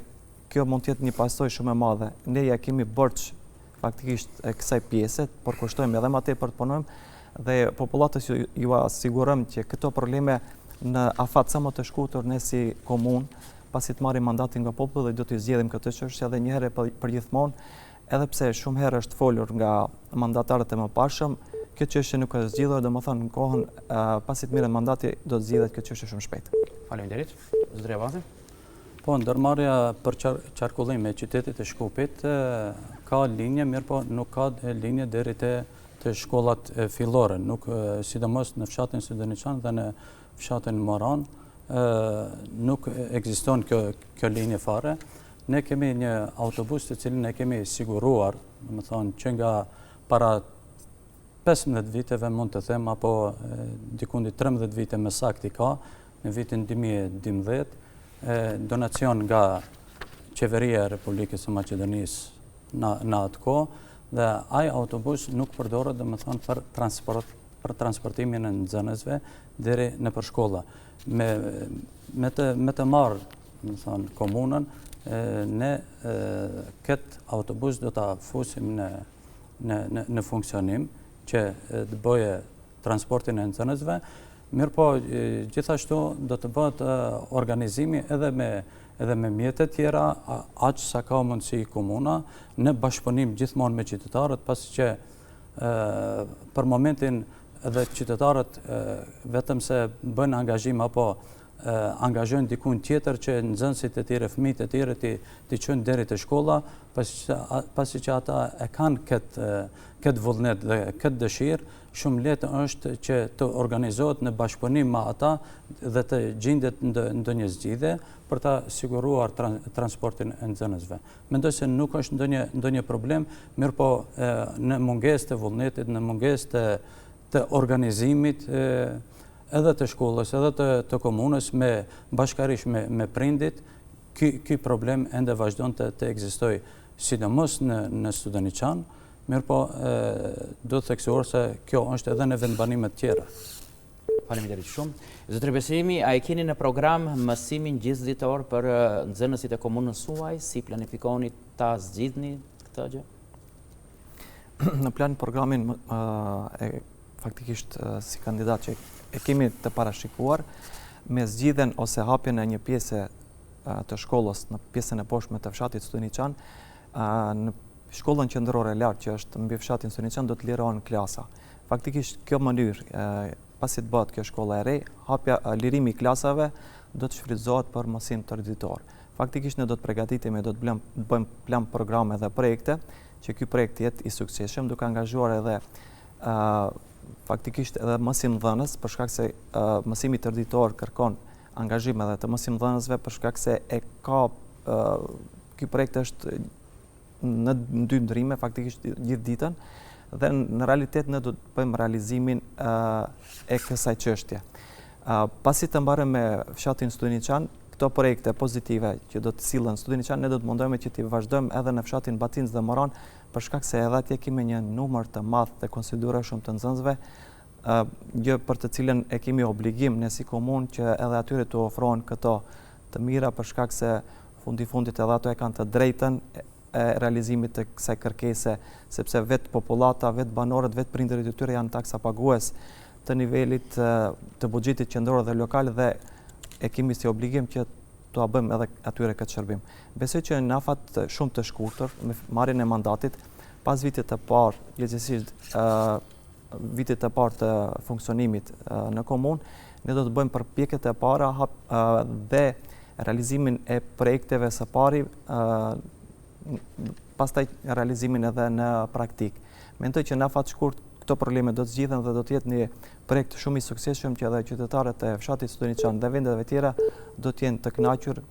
kjo mund të jetë një pasojë shumë e madhe. Ne ja kemi borxh faktikisht e kësaj pjese, por kushtojmë edhe më tepër të punojmë dhe popullatës ju asigurojmë që këto probleme në afat sa më të shkurtër ne si komunë, pasi të marrim mandatin nga populli, do të zgjedhim këtë çështje edhe një herë për gjithmonë, edhe pse shumë herë është folur nga mandatarët e mëparshëm, kjo çështje nuk është zgjidhur, domethënë në kohën pasi të merret mandati do të zgjidhet kjo çështje shumë shpejt. Faleminderit. Zotëria Abazi. Po, ndërmarrja për qarkullim e qytetit të Shkupit ka linje, mirë po nuk ka linje deri te shkollat fillore, nuk sidomos në fshatin Syniçan dhe në fshatin Moran nuk ekziston kjo linje fare. Ne kemi një autobus të cilin e kemi siguruar, domethënë që nga para 15 viteve mund të them, apo dikundi 13 vite më saktë ka, në vitin 2012, donacion nga Qeveria e Republikës së Maqedonisë në atë kohë dhe ai autobus nuk përdoret domethënë për transportimin e nxënësve deri në për shkolla. Me të marrë, domethënë komunën, ne këtë autobus do ta fusim në funksionim që të bëjë transportin e nxënësve. Mirë po, gjithashtu do të bëhet organizimi edhe me mjetet tjera, aq sa ka mundësi komuna, në bashkëpunim gjithmonë me qytetarët, pasi që për momentin edhe qytetarët vetëm se bëjnë angazhim apo angazhojnë dikun tjetër që nxënësit e tjerë, fëmijët e tjerë t'i çojnë deri te shkolla, pasi që ata e kanë këtë vullnet dhe këtë dëshirë, shumë lehtë është që të organizohet në bashkëpunim me ata dhe të gjendet ndonjë zgjidhje për ta siguruar transportin e nxënësve. Mendoj se nuk është ndonjë problem, mirë po në mungesë të vullnetit, në mungesë të organizimit edhe të shkollës, edhe të komunës, bashkërisht me prindit, ky problem ende vazhdon të ekzistojë, sidomos në Studeniçan. Mirë po, do të theksuar se kjo është edhe në vendbanimet tjera. Faleminderit shumë. Zotëri Beslimi, a e keni në program mësimin gjithëditor për nxënësit e komunës suaj, si planifikoni ta zgjidhni këtë gjë? Në plan programin faktikisht si kandidat që e kemi të parashikuar me zgjidhen ose hapjen e një pjese të shkollës në pjesën e poshtme të fshatit Studeniçan, në shkollën qendrore lart që është mbi fshatin Studeniçan do të lirohen klasa. Faktikisht kjo mënyrë, pasi të bëhet kjo shkolla e re, lirimi i klasave do të shfrytëzohet për mësim tërditor. Faktikisht ne do të përgatitemi, do të bëjmë plan programe dhe projekte që ky projekt jetë i suksesshëm, duke angazhuar edhe faktikisht edhe mësimdhënës, për shkak se mësimi tërditor kërkon angazhim edhe të mësimdhënësve, për shkak se ky projekt është në dy ndrime, faktikisht gjithë ditën, dhe në realitet ne do të bëjmë realizimin e kësaj çështje. Pasi të mbarëm me fshatin Studeniçan, këto projekte pozitive që do të sillen Studeniçan, ne do të mundohemi që t'i vazhdojmë edhe në fshatin Batinc dhe Moran, për shkak se edhe atje kemi një numër të madh të konsiderueshëm të nxënësve, gjë për të cilën e kemi obligim ne si komunë që edhe atyre të ofrohen këto të mira, për shkak se fundit edhe ato e kanë të drejtën e realizimit të kësaj kërkese, sepse vetë popullata, vetë banorët, vetë prindërit e tyre janë taksa pagues të nivelit të buxhetit qendror dhe lokal dhe e kemi si obligim që t'ua bëjmë edhe atyre këtë shërbim. Besoj që në afat shumë të shkurtër, me marrjen e mandatit, pas vitit të parë, gjithsesi vitit të parë të funksionimit në komunë, ne do të bëjmë përpjekjet e para dhe realizimin e projekteve së pari, pastaj realizimin edhe në praktik. Mendoj që në afat shkurt këto probleme do të zgjidhen dhe do të jetë një projekt shumë i suksesshëm që edhe qytetarët e fshatit Studeniçan dhe vendeve tjera do të jenë të kënaqur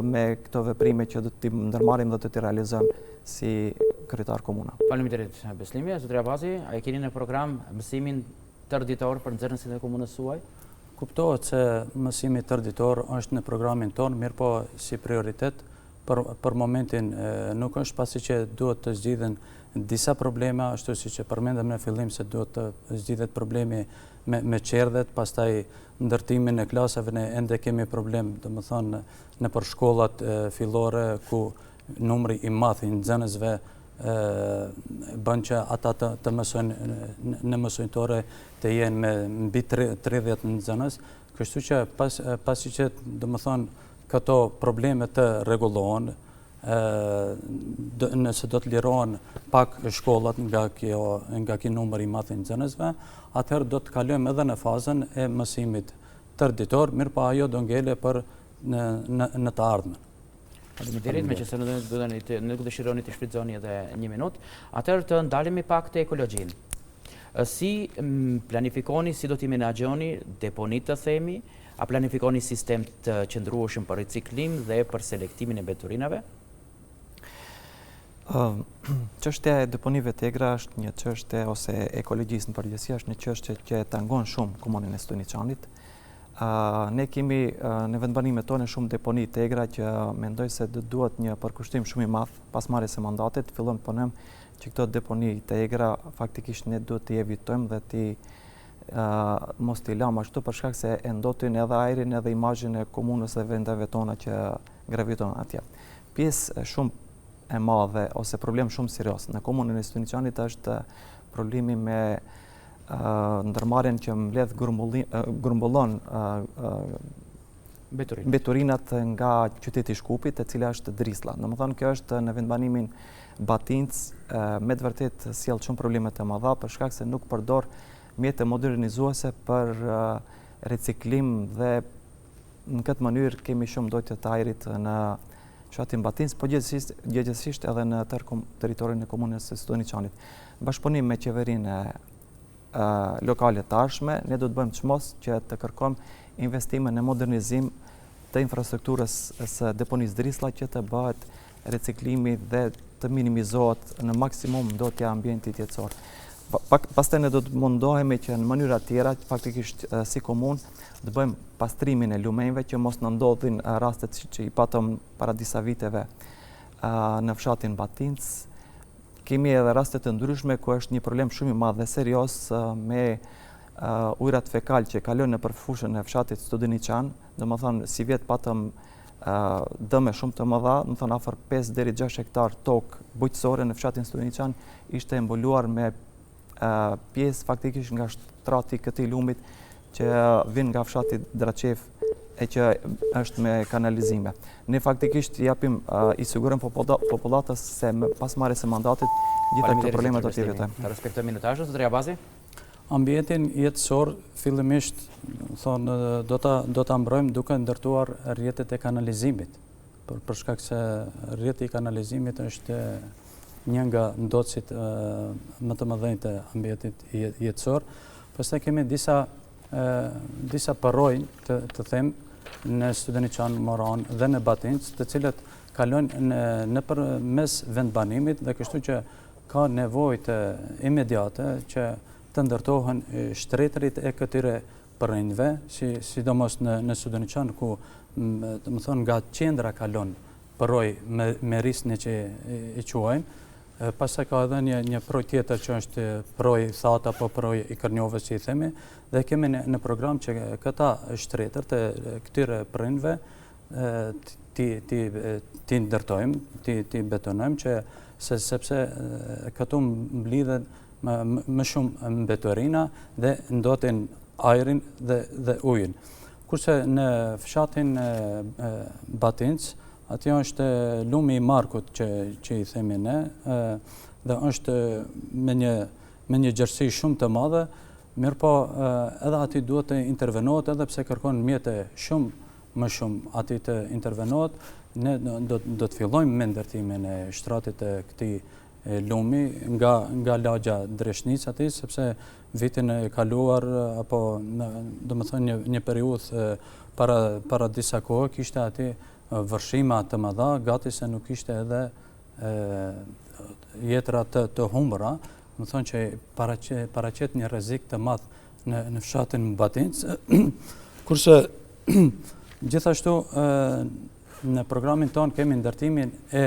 me këto veprime që do t'i ndërmarrim dhe do t'i realizojmë si kryetar komuna. Faleminderit Beslimi. Zotëri Abazi, a e keni në program mësimin tërditor për nxënësit e komunës suaj? Kuptohet se mësimi tërditor është në programin tonë, mirë po si prioritet për momentin nuk është, pasi që duhet të zgjidhen disa probleme, ashtu si që përmendëm në fillim se duhet të zgjidhet problemi me qerdhet, pastaj ndërtimin e klasave ne ende kemi problem, domethënë në për shkollat fillore ku numri i madh i nxënësve bën që ata të mësojnë në mësojtore të jenë me mbi 30 nxënës, kështu që pasi që domethënë këto probleme të rregullohen, nëse do të lirohen pak shkollat nga ky numër i madh i nxënësve, atëherë do të kalojmë edhe në fazën e mësimit tërditor, mirë pa ajo do ngele për në të ardhmen. Faleminderit, meqenëse nuk dëshironi të shfrytëzoni edhe një minutë, atëherë të ndalemi pak te ekologjinë. Si planifikoni, si do t'i menaxhoni deponitë të themi, a planifikoni sistem të qëndrueshëm për riciklim dhe për selektimin e mbeturinave? Çështja e deponive të egra është një çështje, ose ekologjisë në përgjithësi është një çështje që tangon shumë komunën e Studeniçanit. Ne kemi në vendbanimet tona shumë deponi të egra që mendoj se duhet një përkushtim shumë i madh pas marrjes së mandatit, fillon punojmë që këto deponi të egra faktikisht ne duhet të evitojmë dhe të mos t'i lam ashtu për shkak se e ndotin edhe ajrin edhe imazhin e komunës dhe vendeve tona që graviton atje. Pjesë shumë e madhe ose problem shumë serioz në komunën e Studeniçanit është problemi me ndërmarrjen që mbledh grumbullon mbeturinat nga qyteti i Shkupit, e cila është Drislla. Domethënë kjo është në vendbanimin Batinc, me të vërtetë sjell shumë probleme të mëdha për shkak se nuk përdor mjete modernizuese për reciklim dhe në këtë mënyrë kemi shumë dojtje të ajrit në fshatin Batinc, po gjithsesi edhe në territorin e komunës së Studeniçanit. Bashkëpunim me qeverinë lokale të ardhshme, ne do të bëjmë çmos që të kërkojmë investime në modernizim të infrastrukturës së deponisë Drislla që të bëhet riciklimi dhe të minimizohet në maksimum ndotja e ambientit jetësor. Pastaj ne do të mundohemi që në mënyra tjera, faktikisht si komunë, të bëjmë pastrimin e lumenjve që mos në ndodhin rastet që i patëm para disa viteve në fshatin Batinc. Kemi edhe rastet të ndryshme ku është një problem shumë i madh dhe serioz me ujrat fekal që kalojnë nëpër fushën e fshatit Studeniçan. Domethënë si vjet patëm dëme shumë të mëdha, domethënë afër 5 deri 6 hektar tokë bujqësore në fshatin Studeniçan ishte mbuluar me pjesë faktikisht nga shtrati i këtij lumit që vjen nga fshati Draçev e që është me kanalizime. Ne faktikisht i sigurojmë popullatës se pas marrjes së mandatit gjitha këto probleme do t'i evitojmë. Ta respektojmë minutazhin, zotëria Abazi. Ambientin jetësor fillimisht thonë do ta mbrojmë duke ndërtuar rrjetet e kanalizimit. Për shkak se rrjeti i kanalizimit është një nga ndotësit më të mëdhenj të ambientit jetësor. Pastaj kemi disa paroj të them në Studeniçan, Moran dhe në Batinc, të cilët kalojnë nëpërmes vendbanimit dhe kështu që ka nevojë të imediate që të ndërtohen shtretërit e këtyre përrinjve, sidomos në Studeniçan ku domethënë nga qendra kalon përroj me risnin që i quajmë. Pastaj ka edhe një proj tjetër që është proj that apo proj i kërnjovës që i themi, dhe kemi në program që këta shtretër të këtyre përrinjve ti ndërtojmë, ti betonojmë që sepse këtu mblidhen më shumë mbeturina dhe ndotin ajrin dhe ujin. Kurse në fshatin Batinc, atje është lumi i Markut që i themi ne, dhe është me një gjerësi shumë të madhe, mirëpo edhe aty duhet të intervenohet edhe pse kërkon mjete më shumë aty të intervenohet. Ne do të fillojmë me ndërtimin e shtratit të këtij lumi nga lagja Dreshnic aty, sepse vitin e kaluar apo domethënë një periudhë para disa kohë kishte aty vërshima të mëdha, gati se nuk ishte edhe jetra të humbura, më thonë që paraqet një rrezik të madh në fshatin Batinc, kurse gjithashtu në programin ton kemi ndërtimin e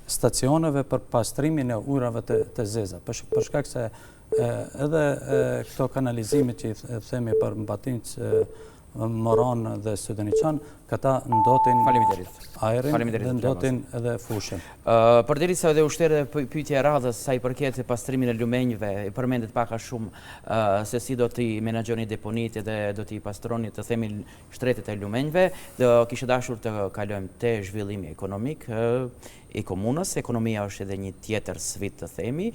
stacioneve për pastrimin e ujrave të zeza, për shkak se edhe këto kanalizimit që i themi për Batinc, Moran dhe Studeniçan, këta ndotin ajrin dhe ndotin edhe fushën. Përderisa edhe ushtere pyetja e radhës sa i përket pastrimin e lumenjve, i përmendet pak a shumë se si do t'i menaxhoni deponit dhe do t'i pastroni të themi shtretet e lumenjve, do kishte dashur të kalojmë te zhvillimi ekonomik i komunës. Ekonomia është edhe një tjetër sfidë të themi.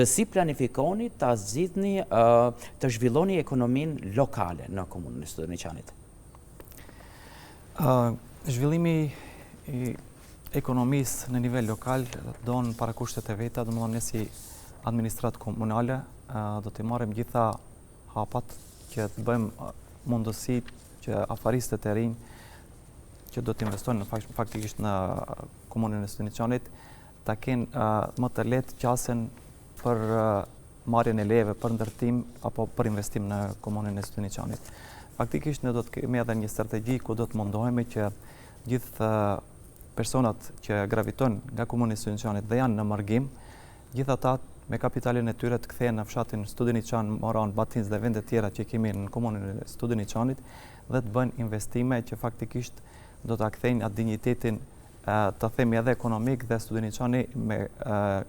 Si planifikoni ta zgjidhni të zhvilloni ekonominë lokale në komunën e Studeniçanit? Zhvillimi i ekonomisë në nivel lokal don parakushtet e veta, domethënë ne si administratë komunale do të marrim gjitha hapat që të bëjmë mundësi që afaristët e rinj që do të investojnë faktikisht në komunën e Studeniçanit ta kenë më të lehtë qasjen për marrjen e leve për ndërtim apo për investim në komunën e Studeniçanit. Faktikisht ne do të kemi edhe një strategji ku do të mundohemi që gjithë personat që gravitojnë nga komuna e Studeniçanit dhe janë në margim gjithë ata me kapitalin e tyre të kthehen në fshatin Studeniçan, Moran, Batinc dhe vende tjera që kemi në komunën e Studeniçanit dhe të bëjnë investime që faktikisht do ta kthejnë atë dinjitetin të themi edhe ekonomik dhe Studeniçani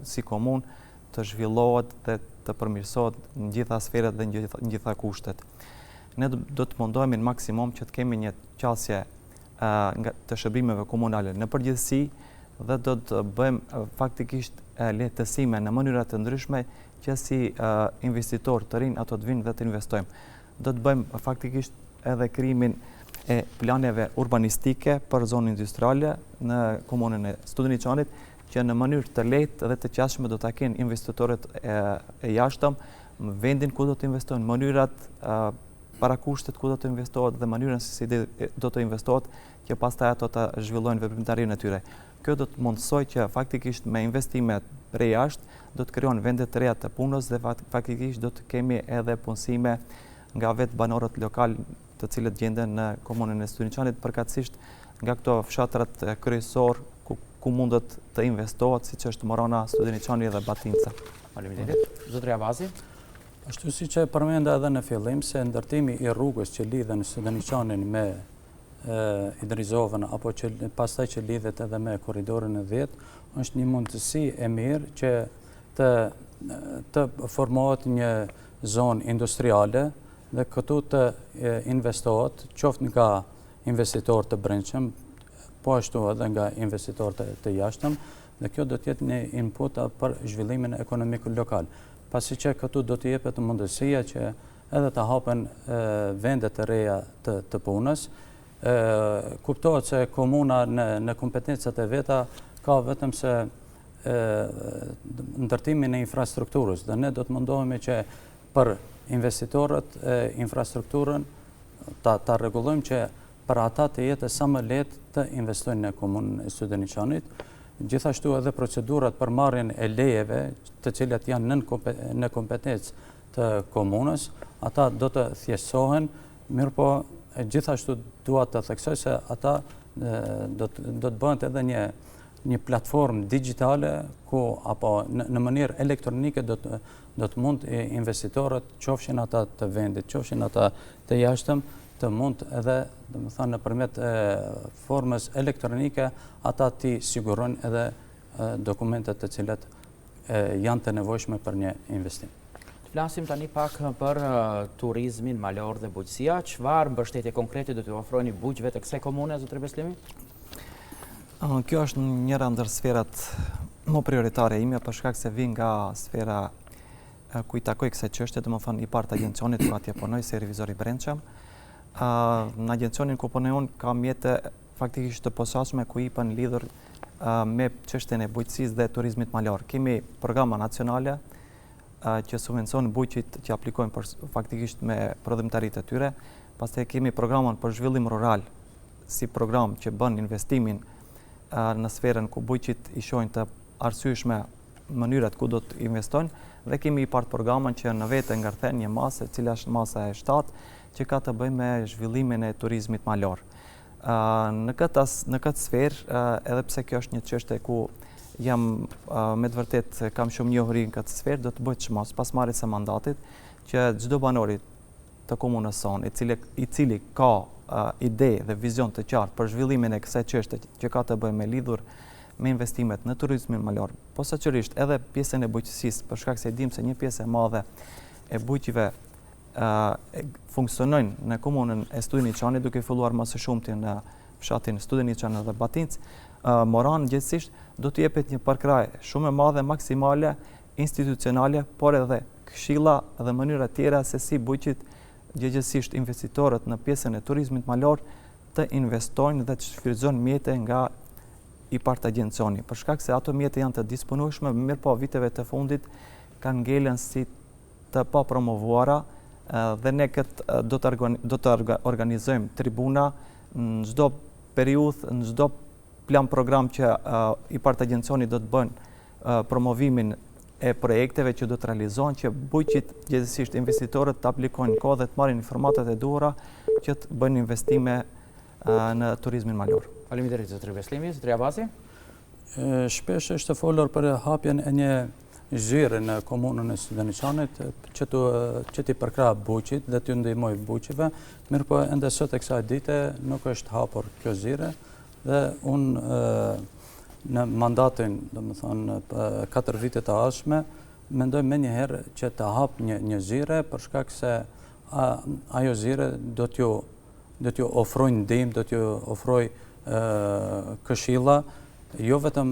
si komunë të zhvillohet dhe të përmirësohet në gjitha sferat dhe në gjitha kushtet. Ne do të mundohemi në maksimum që të kemi një qasje të shërbimeve komunale në përgjithësi dhe do të bëjmë faktikisht lehtësime në mënyra të ndryshme që si investitor të rinj ato të vinë dhe të investojmë. Do të bëjmë faktikisht edhe krijimin e planeve urbanistike për zonë industriale në komunën e Studeniçanit që në mënyrë të lehtë dhe të qasshme do ta kenë investitorët e jashtëm vendin ku do të investojnë, mënyrat parakushtet ku do të investohet dhe mënyrën se si do të investohet që pastaj ato të zhvillojnë veprimtarinë e tyre. Kjo do të mundësoj që faktikisht me investimet prej jashtë do të krijon vende të reja të punës dhe faktikisht do të kemi edhe punësime nga vetë banorët lokal të cilët gjenden në komunën e Studeniçanit, përkatësisht nga këto fshatrat kryesor ku mundet të investohet, siç është Morana, Studeniçani dhe Batinca. Faleminderit. Zotëria Avazi. Ashtu si që përmenda edhe në fillim se ndërtimi i rrugës që lidhen Studeniçanin me Idrizovën apo që pastaj që lidhet edhe me korridorin e 10 është një mundësi e mirë që të formohet një zonë industriale dhe këtu të investohet qoftë nga investitorë të brendshëm, po ashtu edhe nga investitorë të jashtëm dhe kjo do të jetë një input për zhvillimin ekonomik lokal. Pasi që këtu do të jepet mundësia që edhe të hapen vendet të reja të punës. Kuptohet se komuna në kompetencat e veta ka vetëm se ndërtimin e infrastrukturës dhe ne do të mundohemi që për investitorët infrastrukturën ta rregullojmë që për ata të jetë sa më lehtë të investojnë në komunën e Studeniçanit. Gjithashtu edhe procedurat për marrjen e lejeve të cilat janë në kompetencë të komunës, ata do të thjeshtohen, mirëpo gjithashtu dua të theksoj se ata do të bëhen edhe një platformë digjitale ku apo në mënyrë elektronike do të mund investitorët, qofshin ata të vendit, qofshin ata të jashtëm, të mund edhe, domethënë nëpërmjet formës elektronike ata ti sigurojnë edhe dokumentet të cilat janë të nevojshme për një investim. Flasim tani pak për turizmin malor dhe bujqësia. Çfarë mbështetje konkrete do t'ju ofrojnë bujqëve të kësaj komune, zotëri Beslimi? Kjo është njëra ndër sferat më prioritare ime për shkak se vi nga sfera ku i takoj kësaj çështje, domethënë i partë agjencionit ku atje punoj si revizor i brendshëm. Në agjencionin ku punoj unë kam mjete faktikisht të posaçme ku jepën lidhur me çështjen e bujqësisë dhe turizmit malor. Kemi programa nacionale që subvencion bujqit që aplikojnë faktikisht me prodhimtaritë e tyre. Pastaj kemi programin për zhvillim rural si program që bën investimin në sferën ku bujqit i shohin të arsyeshme mënyrat ku do të investojnë dhe kemi i partë programin që në vetë ngarthen një masë, e cila është masa e 7, që ka të bëjë me zhvillimin e turizmit malor. Në këtë sferë, edhe pse kjo është një çështje ku jam me të vërtet kam shumë njohuri në këtë sferë, do të bëhet çmos pas marrjes së mandatit që çdo banori të komunës sonë, i cili ka ide dhe vizion të qartë për zhvillimin e kësaj çështje që ka të bëjë me lidhur me investimet në turizmin malor, posaçërisht edhe pjesën e bujqësisë, për shkak se dim se një pjesë e madhe e bujqive funksionojnë në komunën e Studeniçanit, duke filluar më së shumti në fshatin Studeniçan dhe Batinc. Moran gjithsesi do të jepet një përkrahje shumë e madhe maksimale institucionale, por edhe këshilla dhe mënyra tjera se si bujqit gjithsesi investitorët në pjesën e turizmit malor të investojnë dhe të shfrytëzojnë mjete nga i partë agjencioni. Për shkak se ato mjete janë të disponueshme, mirëpo viteve të fundit kanë ngelen si të pa promovuara dhe ne këtë do të organizojmë tribuna në çdo periudhë, në çdo plan program që i partë agjencioni do të bënë promovimin e projekteve që do të realizohen, që bujqit gjithsesi investitorët të aplikojnë kohë dhe të marrin informatat e duhura që të bëjnë investime në turizmin malor. Faleminderit zotëri Beslimi, zotëri Avazi. Shpesh është folur për hapjen e një zhyre në komunën e Studeniçanit që t'i përkrah buqit dhe t'ju ndihmoj buqive, mirë po ende sot e kësaj dite nuk është hapur kjo zhyre dhe unë në mandatin, domethënë 4 vite të ardhshme, mendoj menjëherë që të hap një zhyre për shkak se ajo zhyre do t'ju ofrojë ndihmë, do t'ju ofrojë këshilla, jo vetëm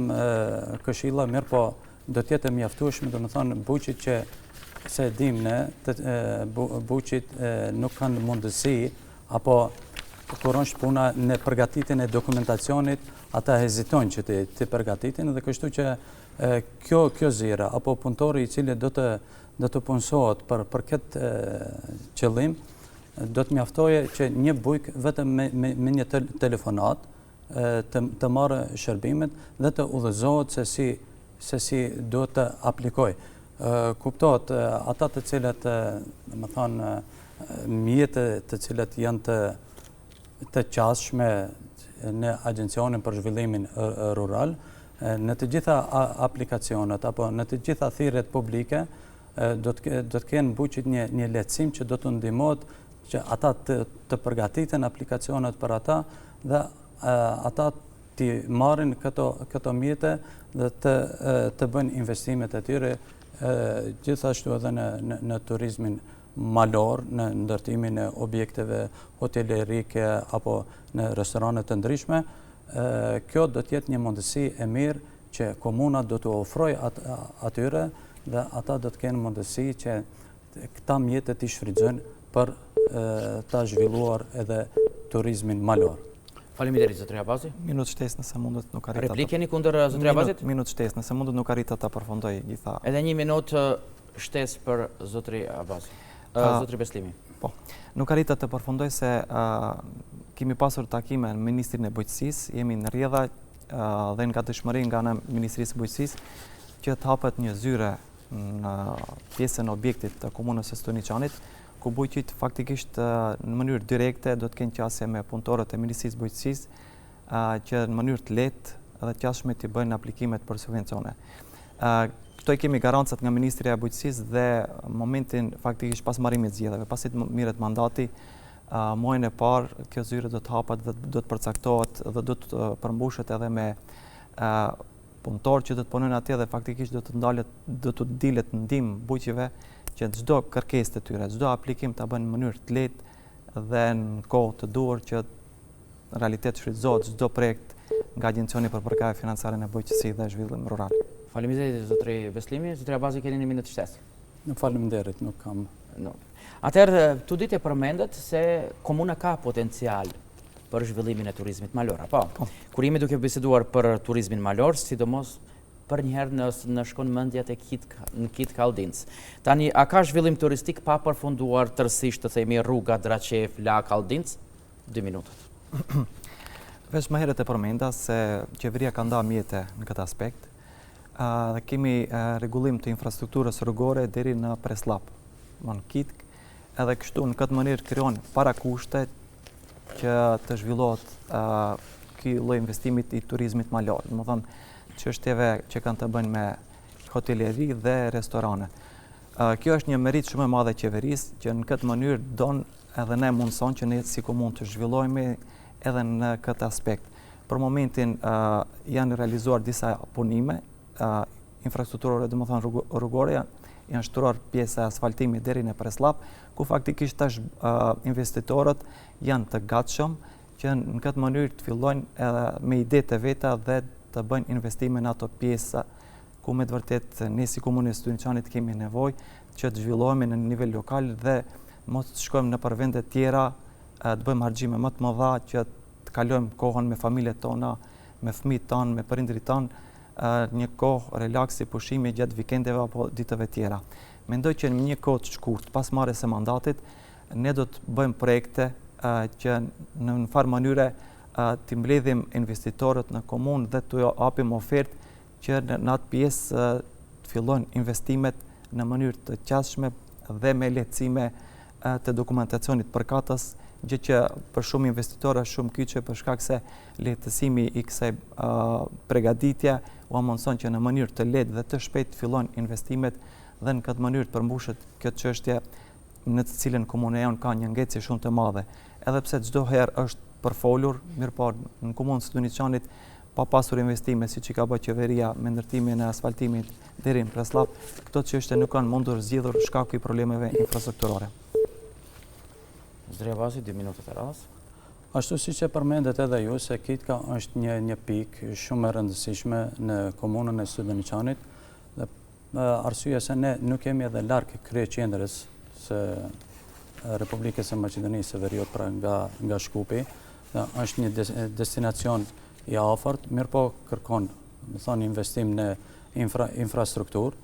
këshilla, mirë po do t'jetë e mjaftueshme, domethënë buqit që se dim ne, buqit nuk kanë mundësi apo kur është puna në përgatitjen e dokumentacionit, ata hezitojnë që të përgatitin dhe kështu që kjo zhyre apo punëtori i cili do të punësohet për këtë qëllim, do të mjaftoje që një bujk vetëm me një telefonat të marrë shërbimet dhe të udhëzohet se si do të aplikoj. Kuptohet ata të cilët, më thonë, mjetët të cilët janë të qasshme në Agjencionin për Zhvillimin Rural, në të gjitha aplikacionet apo në të gjitha thirrjet publike do të kenë buqit një lehtësim që do të ndihmohet që ata të përgatiten aplikacionet për ata dhe ata t'i marrin këto mjete dhe të bëjnë investimet e tyre gjithashtu edhe në turizmin malor, në ndërtimin e objekteve hotelerike apo në restorane të ndryshme. Kjo do t'jetë një mundësi e mirë që komuna do të ofrojë atyre dhe ata do të kenë mundësi që këta mjete t'i shfrytëzojnë për ta zhvilluar edhe turizmin malor. Faleminderit, zotëria Abazi. Minutë shtesë nëse mundet nuk arrita. Replikë jeni kundër zotëria Abazit? Minutë shtesë nëse mundet nuk arrita ta përfundoj gjitha. Edhe 1 minutë shtesë për zotëri Abazi. Zotëri Beslimi. Po. Nuk arrita të përfundoj se kemi pasur takime në Ministrinë e Bujqësisë, jemi në rrjedha dhe nga dëshmëri nga ana e Ministrisë së Bujqësisë që të hapet një zhyre në pjesën e objektit të komunës së Studeniçanit, ku bujqit faktikisht në mënyrë direkte do të kenë qasje me punëtorët e Ministrisë së Bujqësisë që në mënyrë të lehtë dhe të qasshme të bëjnë aplikimet për subvencione. Këto i kemi garancat nga Ministria e Bujqësisë dhe momentin faktikisht pas marrimit të zgjedhjeve, pasi të mirret mandati, muajin e parë kjo zhyre do të hapet dhe do të përcaktohet dhe do të përmbushet edhe me punëtorë që do të punojnë atje dhe faktikisht do të dilet ndihmë bujqive që çdo kërkesë të tyre, çdo aplikim ta bëjnë në mënyrë të lehtë dhe në kohë të duhur që në realitet shfrytëzohet çdo projekt nga Agjencioni për përkatje financiare në bujqësi dhe zhvillim rural. Faleminderit zotëri Beslimi, zotëri Abazi keni 1 minutë shtesë. Faleminderit, nuk kam. Atëherë, tu ditë e përmendet se komuna ka potencial për zhvillimin e turizmit malor, apo? Kur jemi duke biseduar për turizmin malor, sidomos për njëherë në shkon mendja tek Kit Kaldinc. Tani, a ka zhvillim turistik pa përfunduar tërësisht të themi rruga Draqef, La Kaldinc? 2 minutët. Veç më herët e përmenda se qeveria ka nda mjete në këtë aspekt dhe kemi rregullim të infrastrukturës rrugore deri në Preslap, në Kitk, edhe kështu në këtë mënyrë krijon parakushte që të zhvillohet ky lloj investimit i turizmit malor. Domethënë çështjeve që kanë të bëjnë me hoteleri dhe restorane. Kjo është një merit shumë e madhe qeverisë që në këtë mënyrë don edhe ne mundson që ne si komunë të zhvillohemi edhe në këtë aspekt. Për momentin janë realizuar disa punime infrastrukturore, domethënë rrugore, janë shtruar pjesa e asfaltimit deri në Preslap, ku faktikisht tash investitorët janë të gatshëm që në këtë mënyrë të fillojnë me ide të veta dhe të bëjnë investime në ato pjesa ku me të vërtet ne si komunë e Studeniçanit kemi nevojë që të zhvillohemi në nivel lokal dhe mos të shkojmë në vende tjera të bëjmë harxime më të mëdha që të kalojmë kohën me familjet tona, me fëmijët tanë, me prindrit tanë, një kohë relaksi, pushimi gjatë vikendeve apo ditëve tjera. Mendoj që në një kohë të shkurt, pas marrjes së mandatit, ne do të bëjmë projekte që në farë mënyre të mbledhim investitorët në komunë dhe të japim ofertë që në atë pjesë të fillojnë investimet në mënyrë të qasshme dhe me lehtësime të dokumentacionit përkatës, gjë që për shumë investitorë është shumë kyçe për shkak se lehtësimi i kësaj përgatitje u amonson që në mënyrë të lehtë dhe të shpejtë fillojnë investimet dhe në këtë mënyrë të përmbushet kjo çështje në të cilën komuna jonë ka një ngecje shumë të madhe. Edhe pse çdo herë është përfolur, mirëpo në komunën e Studeniçanit pa pasur investime siç i ka bërë qeveria me ndërtimin e asfaltimit deri në Preslav, këto çështje nuk kanë mundur zgjidhur shkaku i problemeve infrastrukturore. Zotëri Abazi, 2 minuta të radhës. Ashtu siç e përmendet edhe ju, se Kitka është një pikë shumë e rëndësishme në komunën e Studeniçanit, dhe arsyeja se ne nuk jemi edhe larg kryeqendrës së Republikës së Maqedonisë së Veriut, pra nga Shkupi, dhe është një destinacion i afërt, mirëpo kërkon, investim në infrastrukturë.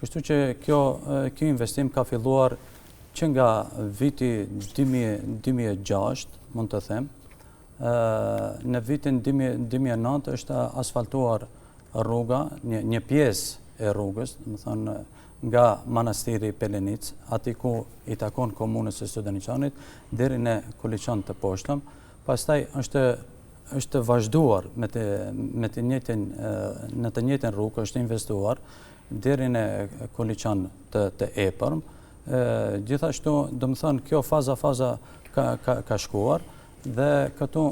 Kështu që kjo investim ka filluar që nga viti 2006, mund të them. Në vitin 2009 është asfaltuar rruga, një pjesë e rrugës, nga Manastiri Pelenic, ati ku i takon komunës së Studeniçanit, deri në Kuliçan të poshtëm. Pastaj është vazhduar në të njëjtën rrugë, është investuar deri në Kuliçan të epërm. Gjithashtu, kjo faza ka shkuar, dhe këtu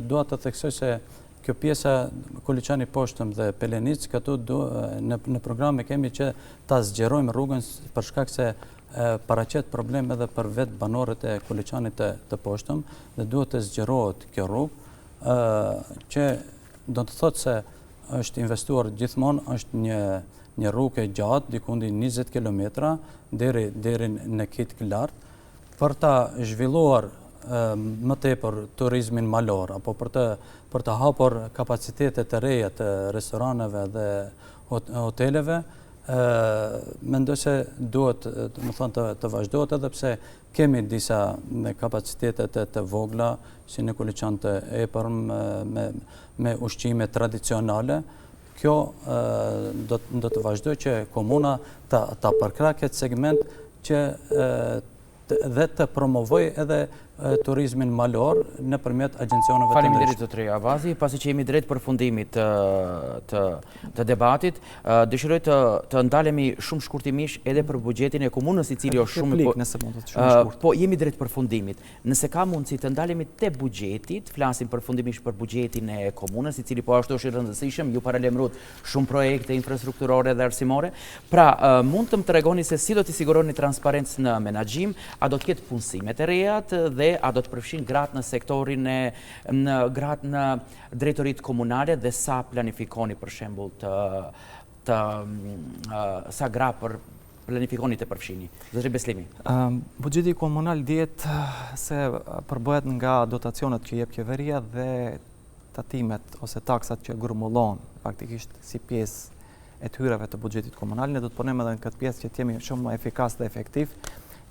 dua të theksoj se kjo pjesa Kuliçani poshtëm dhe Pelenic, këtu në programe kemi që ta zgjerojmë rrugën për shkak se paraqet problem edhe për vetë banorët e Kuliçanit të poshtëm, dhe duhet të zgjerohet kjo rrugë, që do të thotë se është investuar gjithmonë, është një rrugë e gjatë, dikundi 20 kilometra, deri në Kitkë lart, për ta zhvilluar më tepër turizmin malor, apo për të hapur kapacitete të reja të restoraneve dhe hoteleve. Mendoj se duhet të vazhdohet, edhe pse kemi disa kapacitete të vogla, si në Kuliçan të epërm, me ushqime tradicionale. Kjo do të vazhdoj që komuna ta përkrah këtë segment që dhe të promovoj edhe turizmin malor nëpërmjet agjencioneve të ndryshme. Faleminderit zotëri Abazi. Pasi që jemi drejt përfundimit të debatit, dëshiroj të ndalemi shumë shkurtimisht edhe për buxhetin e komunës, i cili është shumë po jemi drejt përfundimit. Nëse ka mundësi të ndalemi te buxheti, flasim përfundimisht për buxhetin e komunës, i cili po ashtu është i rëndësishëm, ju paralajmëruat shumë projekte infrastrukturore dhe arsimore. Pra, mund të më tregoni se si do t'i siguroni transparencë në menaxhim, a do të ketë punësimet e rejat dhe a do të përfshin gratë në sektorin gratë në drejtoritë komunale, dhe sa planifikoni për shembull sa gra për planifikoni të përfshini? Zotëri Beslimi. Buxheti komunal dihet se përbëhet nga dotacionet që jep qeveria dhe tatimet ose taksat që grumbullon faktikisht si pjesë e të hyrave të buxhetit komunal. Ne do të punojmë edhe në këtë pjesë që të jemi shumë më efikas dhe efektiv,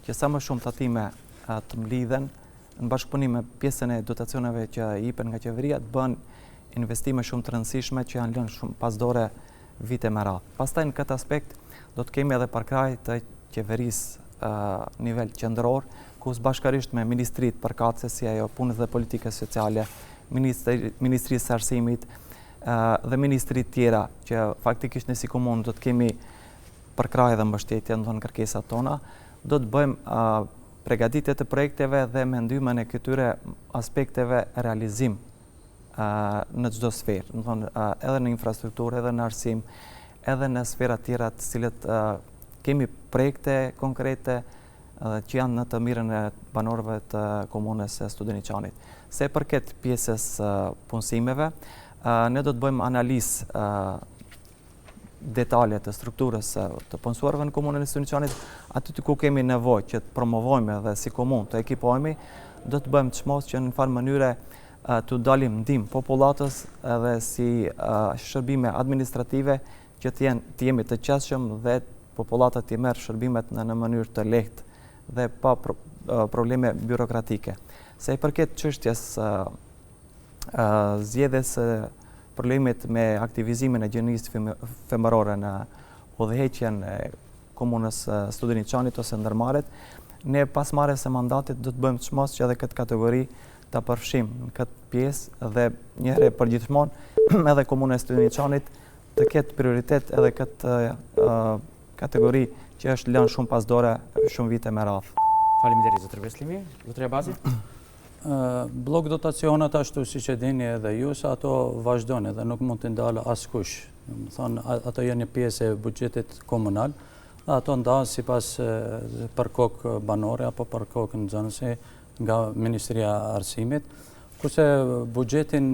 që sa më shumë tatime të mlidhen në bashkëpunim me pjesën e dotacioneve që jipen nga qeveria, të bën investime shumë të rëndësishme që janë lënë shumë pasdore vite me radhë. Pastaj në këtë aspekt do të kemi edhe përkrahje të qeverisë nivel qendror, ku bashkërisht me ministritë përkatëse si ajo punës dhe politikës sociale, ministrisë së arsimit dhe ministritë tjera, që faktikisht ne si komunë do të kemi përkrahje dhe mbështetje në kërkesat tona, do të bëjmë përgatitje të projekteve dhe me ndihmën e këtyre aspekteve realizim në çdo sferë, edhe në infrastrukturë, edhe në arsim, edhe në sfera tjera të cilët kemi projekte konkrete që janë në të mirën e banorëve të komunës së Studeniçanit. Se përket pjesës punësimeve, ne do të bëjmë analizë detale të strukturës të punësuarve në komunën e Studeniçanit, aty ku kemi nevojë që të promovojmë dhe si komunë të ekipojmë, do të bëjmë çmos që në farë mënyre të dalim ndihmë popullatës edhe si shërbime administrative që të jemi të qasshëm dhe popullata të merr shërbimet në mënyrë të lehtë dhe pa probleme birokratike. Se i përket çështjes zgjedhjes problemet me aktivizimin e gjenisë femërore në udhëheqjen e komunës Studeniçanit ose ndërmarrjet, ne pas marrjes së mandatit do të bëjmë çmos që edhe këtë kategori ta përfshim në këtë pjesë dhe një herë përgjithmonë edhe komuna e Studeniçanit të ketë prioritet edhe këtë kategori që është lënë shumë pasdore shumë vite me radhë. Faleminderit zotëri Beslimi. Zotëri Abazi? Blok dotacionet ashtu si që dini edhe ju, se ato vazhdojnë edhe nuk mund të ndalë askush. Më thonë, ato janë një pjesë e buxhetit komunal, dhe ato ndahen sipas për kokë banore apo për kokë nxënëse nga Ministria e Arsimit. Kurse buxhetin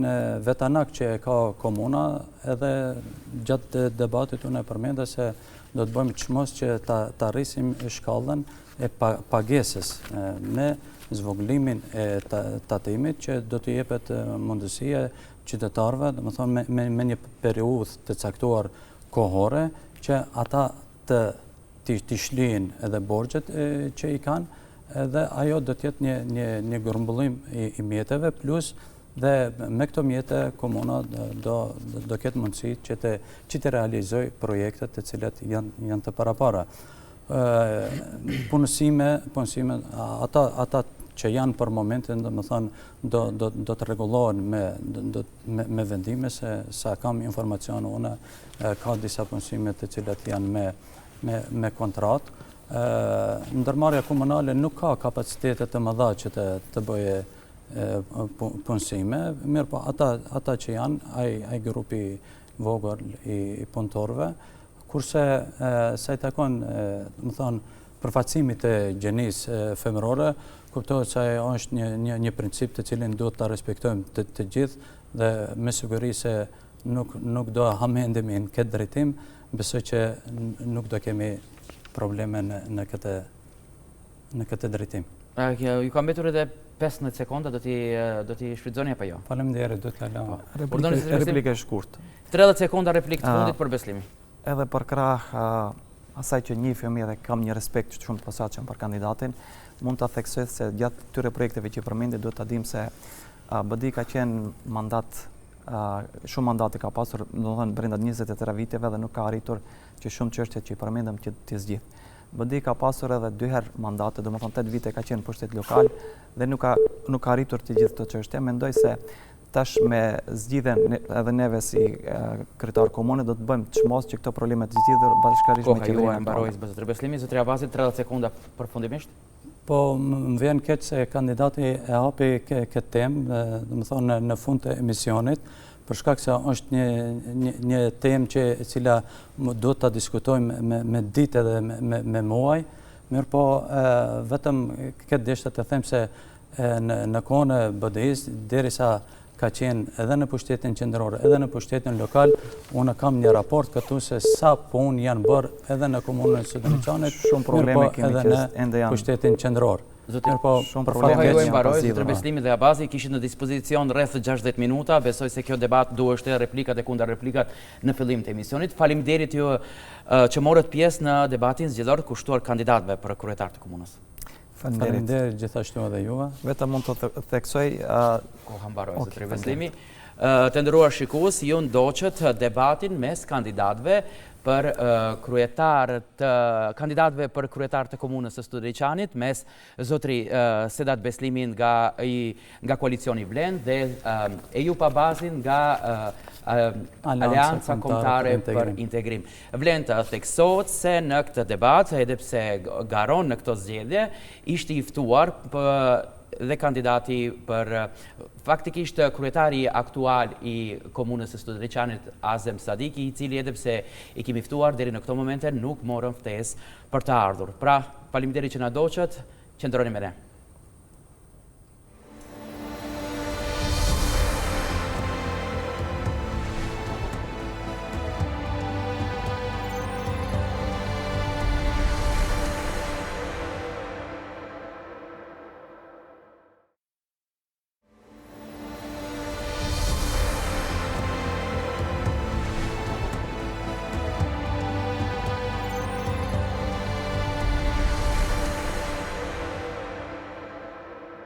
vetanak që e ka komuna, edhe gjatë debatit unë e përmenda se do të bëjmë çmos që ta rrisim shkallën e pagesës me zvoglimin e tatimit që do të jepet mundësia qytetarëve, domethënë me një periudhë të caktuar kohore që ata të shlihin edhe borxhet që i kanë, edhe ajo do të jetë një grumbullim i mjeteve, plus dhe me këto mjete komuna do ketë mundësi që të realizoj projektet të cilat janë të parapara. Punësime, ata që janë për momentin, do të rregullohen me vendime, se sa kam informacion unë, ka disa punësime të cilat janë me kontratë. Ndërmarrja komunale nuk ka kapacitetet të mëdha që të bëje punësime, mirë po ata që janë, ai grupi vogël i punëtorëve, kurse sa i takon, më thonë, përfaqësimit të gjenisë femërore, kuptohet se ajo është një princip të cilin duhet ta respektojmë të gjithë, dhe me siguri se nuk do hamendemi në këtë drejtim, besoj që nuk do kemi probleme në këtë drejtim. Ju ka mbetur edhe 15 sekonda, do t'i shfrytëzoni apo jo? Faleminderit, do t'la lëmë. Replikë e shkurt. 30 sekonda replikë të fundit për Beslimi. Edhe për krah asaj që njihemi dhe kam një respekt shumë të posaçëm për kandidatin, mund ta theksoj se gjatë këtyre projekteve që përmendi duhet ta dimë se BDI ka qenë shumë mandate ka pasur, domethënë brenda 23 viteve, dhe nuk ka arritur që shumë çështjet që i përmendëm të zgjidh. BDI ka pasur edhe 2 herë mandate, domethënë 8 vite ka qenë pushtet lokal dhe nuk ka arritur të gjithë këto çështje. Mendoj se tash me zgjidhjen edhe neve si kryetar komune do të bëjmë çmos që këto probleme të zgjidhur bashkërisht me qeverinë. Mbaroj zotëri Beslimi, zotëri Abazi, 30 sekunda përfundimisht. Po, më vjen keq se kandidati e hapi këtë temë, domethënë në fund të emisionit, për shkak se është një temë që e cila duhet ta diskutojmë me ditë dhe me muaj, mirë po vetëm këtë deshta të them se në kohën e BDI-s, derisa ka qenë edhe në pushtetin qendror, edhe në pushtetin lokal, unë kam një raport këtu se sa punë janë bërë edhe në komunën e Studeniçanit, shumë probleme kemi që ende janë pushtetin qendror. Shumë probleme ju mbaroj, zotëri Beslimi dhe Abazi kishin në dispozicion rreth 60 minuta, besoj se kjo debat duhet të replikat e kundër replikat në fillim të emisionit. Faleminderit ju që morët pjesë në debatin zgjedhor të kushtuar kandidatëve për kryetar të komunës. Faleminderit gjithashtu edhe juve. Vetëm mund të theksoj koha mbaroj zotëri Beslimi. Të nderuar shikues, ju ndoqët debatin mes kandidatëve për kandidatëve për kryetar të komunës së Studeniçanit, mes zotëri Sedat Beslimin nga koalicioni Vlend dhe Ejup Abazin nga Aleanca Kombëtare për Integrim. Vlend theksohet se në këtë debat, edhe pse garon në këto zgjedhje, ishte i ftuar dhe kandidati për faktikisht kryetari aktual i komunës së Studeniçanit Azem Sadiki, i cili edhe pse i kemi ftuar deri në këto momente nuk morën ftesë për të ardhur. Pra, faleminderit që na ndoqët, qëndroni me ne.